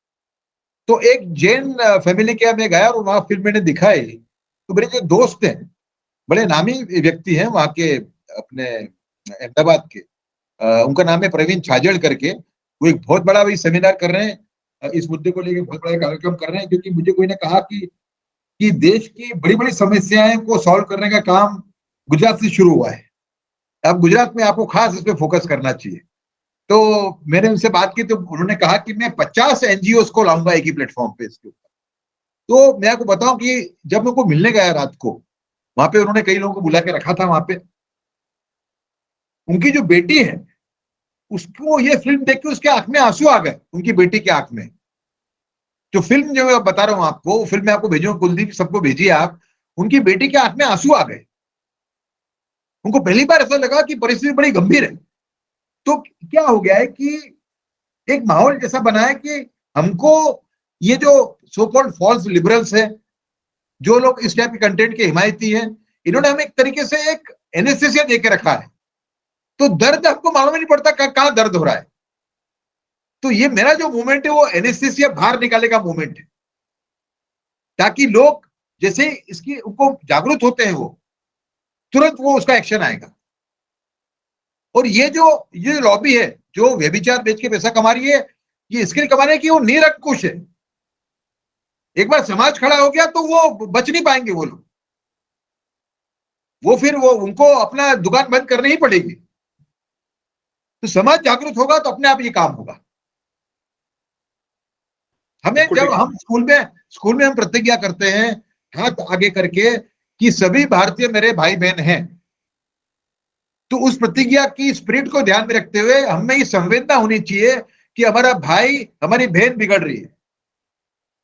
तो एक जैन फैमिली के यहाँ मैं गया और वहां फिल्म मैंने दिखाई, तो मेरे जो दोस्त हैं, बड़े नामी व्यक्ति हैं वहां के, अपने अहमदाबाद के, उनका नाम है प्रवीण छाजड़ करके। वो एक बहुत बड़ा भी सेमिनार कर रहे हैं इस मुद्दे को लेकर, बहुत बड़ा कार्यक्रम कर रहे हैं, क्योंकि मुझे कोई ने कहा कि देश की बड़ी बड़ी समस्याएं को सॉल्व करने का काम गुजरात से शुरू हुआ है, अब गुजरात में आपको खास इस पे फोकस करना चाहिए। तो मैंने उनसे बात की तो उन्होंने कहा कि मैं 50 एनजीओ को लाऊंगा एक ही प्लेटफॉर्म पे इसके ऊपर। तो मैं आपको बताऊं कि जब मैं उनको मिलने गया रात को, वहां पे उन्होंने कई लोगों को बुला के रखा था वहां पे, उनकी जो बेटी है उसको ये फिल्म देख के उसके आंख में आंसू आ गए, उनकी बेटी के आंख में। जो फिल्म जो मैं बता रहा हूं आपको, फिल्म मैं आपको भेजूंगा, कुलदीप सबको भेजिए आप, उनकी बेटी के आंख में आंसू आ गए। उनको पहली बार ऐसा लगा कि परिस्थिति बड़ी गंभीर है। तो क्या हो गया है कि एक माहौल जैसा बना है कि हमको ये जो सो कॉल्ड फॉल्स लिबरल्स है, जो लोग इस टाइप के कंटेंट के हिमायती हैं, इन्होंने हमें एक तरीके से एक एनेस्थेसिया दे के रखा है। तो दर्द आपको मालूम ही नहीं पड़ता कहां दर्द हो रहा है। तो ये मेरा जो मूवमेंट है वो एनेस्थेसिया बाहर निकाले का मूवमेंट है, ताकि लोग जैसे इसकी उनको जागरूक होते हैं वो तुरंत वो उसका एक्शन आएगा। और ये लॉबी है जो व्यभिचार बेच के पैसा कमा रही है, ये इसके लिए कमा रही है कि वो निरंकुश है। एक बार समाज खड़ा हो गया तो वो बच नहीं पाएंगे वो लोग, वो फिर उनको अपना दुकान बंद करनी ही पड़ेगी। तो समाज जागरूक होगा तो अपने आप ये काम होगा। हमें जब हम स्कूल में हम प्रतिज्ञा करते हैं हाथ आगे करके कि सभी भारतीय मेरे भाई बहन हैं, तो उस प्रतिज्ञा की स्पिरिट को ध्यान में रखते हुए हमें ये संवेदना होनी चाहिए कि हमारा भाई हमारी बहन बिगड़ रही है,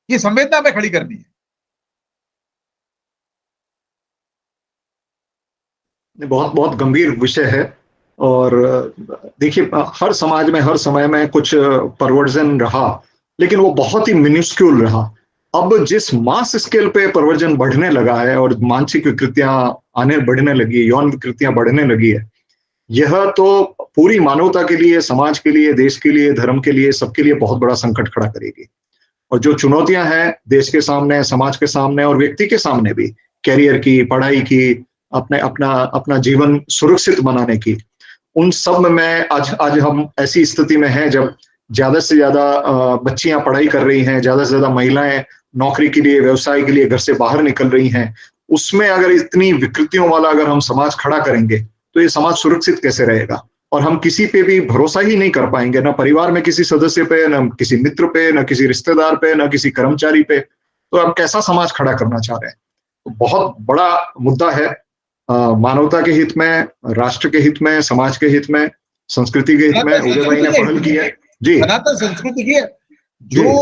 ये संवेदना हमें खड़ी करनी है। बहुत बहुत गंभीर विषय है। और देखिए, हर समाज में हर समय में कुछ परवर्जन रहा, लेकिन वो बहुत ही मिन्यूस्क्यूल रहा। अब जिस मास स्केल पे परवर्जन बढ़ने लगा है और मानसिक विकृतियां बढ़ने लगी, यौन विकृतियां बढ़ने लगी है, यह तो पूरी मानवता के लिए, समाज के लिए, देश के लिए, धर्म के लिए, सबके लिए बहुत बड़ा संकट खड़ा करेगी। और जो चुनौतियां हैं देश के सामने, समाज के सामने और व्यक्ति के सामने भी, कैरियर की, पढ़ाई की, अपना जीवन सुरक्षित बनाने की, उन सब में आज हम ऐसी स्थिति में हैं जब ज्यादा से ज्यादा बच्चियां पढ़ाई कर रही हैं, ज्यादा से ज्यादा महिलाएं नौकरी के लिए, व्यवसाय के लिए घर से बाहर निकल रही हैं। उसमें अगर इतनी विकृतियों वाला अगर हम समाज खड़ा करेंगे तो ये समाज सुरक्षित कैसे रहेगा? और हम किसी पे भी भरोसा ही नहीं कर पाएंगे, ना परिवार में किसी सदस्य पे, ना किसी मित्र पे, ना किसी रिश्तेदार पे, ना किसी कर्मचारी पे। तो आप कैसा समाज खड़ा करना चाह रहे हैं? तो बहुत बड़ा मुद्दा है, मानवता के हित में, राष्ट्र के हित में, समाज के हित में, संस्कृति के हित में। उदय भाई ने पहल की है जी। सनातन संस्कृति की जो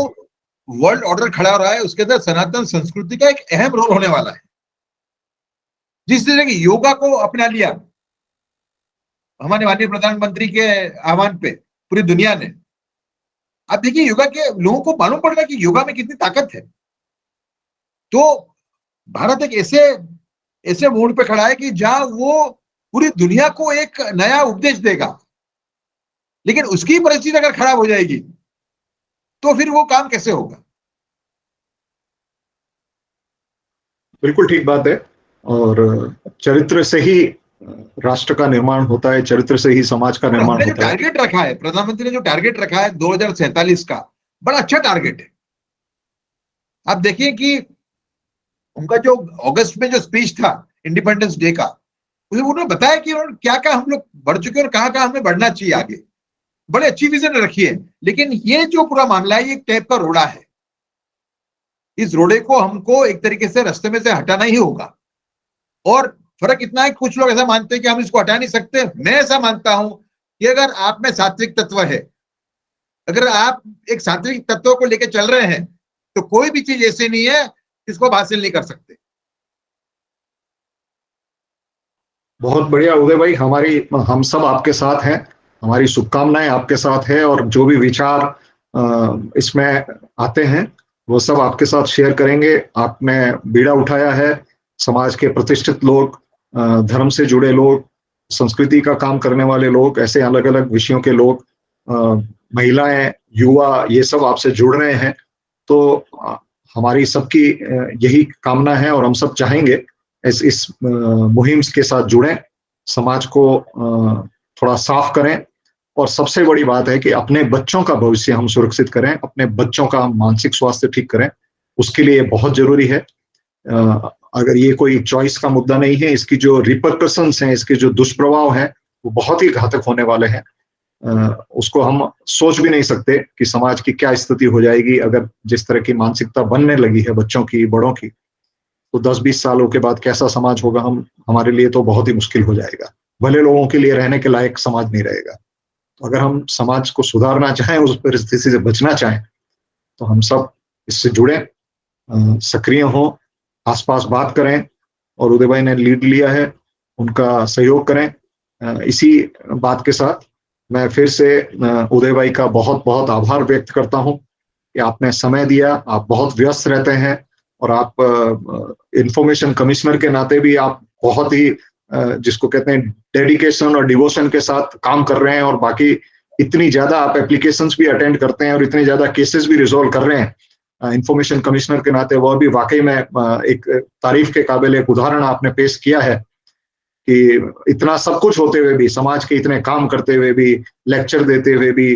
वर्ल्ड ऑर्डर खड़ा हो रहा है उसके अंदर सनातन संस्कृति का एक अहम रोल होने वाला है। जिस तरह की योगा को अपना लिया हमारे माननीय प्रधानमंत्री के आह्वान पे पूरी दुनिया ने, आप देखिए योगा के लोगों को मालूम पड़ रहा है कि योगा में कितनी ताकत है। तो भारत एक ऐसे मोड़ पे खड़ा है कि जहां वो पूरी दुनिया को एक नया उपदेश देगा, लेकिन उसकी परिस्थिति अगर खराब हो जाएगी तो फिर वो काम कैसे होगा? बिल्कुल ठीक बात है। और चरित्र से ही राष्ट्र का निर्माण होता है, चरित्र से ही समाज का निर्माण होता है। टारगेट रखा है प्रधानमंत्री ने, जो टारगेट रखा है 2047 का, बड़ा अच्छा टारगेट है। आप देखिए कि उनका जो अगस्त में जो स्पीच था इंडिपेंडेंस डे का, उसमें उन्होंने बताया कि उन्होंने क्या क्या हम लोग बढ़ चुके हैं और कहाँ कहाँ हमें बढ़ना चाहिए आगे। बड़े अच्छी विजन रखी है, लेकिन ये जो पूरा मामला है ये एक टाइप का रोड़ा है। इस रोड़े को हमको एक तरीके से रास्ते में से हटाना ही होगा। और फर्क इतना है, कुछ लोग ऐसा मानते हैं कि हम इसको हटा नहीं सकते। मैं ऐसा मानता हूं कि अगर आप में सात्विक तत्व है, अगर आप एक सात्विक तत्व को लेकर चल रहे हैं, तो कोई भी चीज ऐसी नहीं है जिसको आप हासिल नहीं कर सकते। बहुत बढ़िया उदय भाई, हम सब आपके साथ हैं, हमारी शुभकामनाएं आपके साथ है, और जो भी विचार इसमें आते हैं वो सब आपके साथ शेयर करेंगे। आपने बीड़ा उठाया है, समाज के प्रतिष्ठित लोग, धर्म से जुड़े लोग, संस्कृति का काम करने वाले लोग, ऐसे अलग अलग विषयों के लोग, महिलाएं, युवा, ये सब आपसे जुड़ रहे हैं। तो हमारी सबकी यही कामना है और हम सब चाहेंगे इस मुहिम के साथ जुड़ें, समाज को थोड़ा साफ करें, और सबसे बड़ी बात है कि अपने बच्चों का भविष्य हम सुरक्षित करें, अपने बच्चों का मानसिक स्वास्थ्य ठीक करें। उसके लिए बहुत जरूरी है। अगर ये कोई चॉइस का मुद्दा नहीं है, इसकी जो रिपरकशंस हैं, इसके जो दुष्प्रभाव हैं, वो बहुत ही घातक होने वाले हैं। उसको हम सोच भी नहीं सकते कि समाज की क्या स्थिति हो जाएगी अगर जिस तरह की मानसिकता बनने लगी है बच्चों की, बड़ों की, तो 10-20 सालों के बाद कैसा समाज होगा हमारे लिए तो बहुत ही मुश्किल हो जाएगा। भले लोगों के लिए रहने के लायक समाज नहीं रहेगा। तो अगर हम समाज को सुधारना चाहें, उस परिस्थिति से बचना चाहें, तो हम सब इससे जुड़े, सक्रिय हों, आसपास बात करें, और उदय भाई ने लीड लिया है, उनका सहयोग करें। इसी बात के साथ मैं फिर से उदय भाई का बहुत बहुत आभार व्यक्त करता हूं कि आपने समय दिया। आप बहुत व्यस्त रहते हैं, और आप इंफॉर्मेशन कमिश्नर के नाते भी आप बहुत ही जिसको कहते हैं डेडिकेशन और डिवोशन के साथ काम कर रहे हैं, और बाकी इतनी ज्यादा आप एप्लीकेशंस भी अटेंड करते हैं और इतने ज्यादा केसेस भी रिजोल्व कर रहे हैं इंफॉर्मेशन कमिश्नर के नाते। वह भी वाकई में एक तारीफ के काबिल एक उदाहरण आपने पेश किया है कि इतना सब कुछ होते हुए भी, समाज के इतने काम करते हुए भी, लेक्चर देते हुए भी,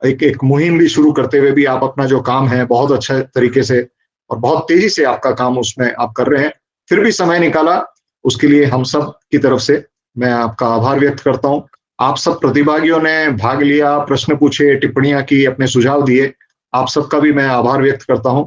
एक मुहिम भी शुरू करते हुए भी, आप अपना जो काम है बहुत अच्छे तरीके से और बहुत तेजी से आपका काम उसमें आप कर रहे हैं, फिर भी समय निकाला, उसके लिए हम सब की तरफ से मैं आपका आभार व्यक्त करता हूं। आप सब प्रतिभागियों ने भाग लिया, प्रश्न पूछे, टिप्पणियां की, अपने सुझाव दिए, आप सबका भी मैं आभार व्यक्त करता हूं।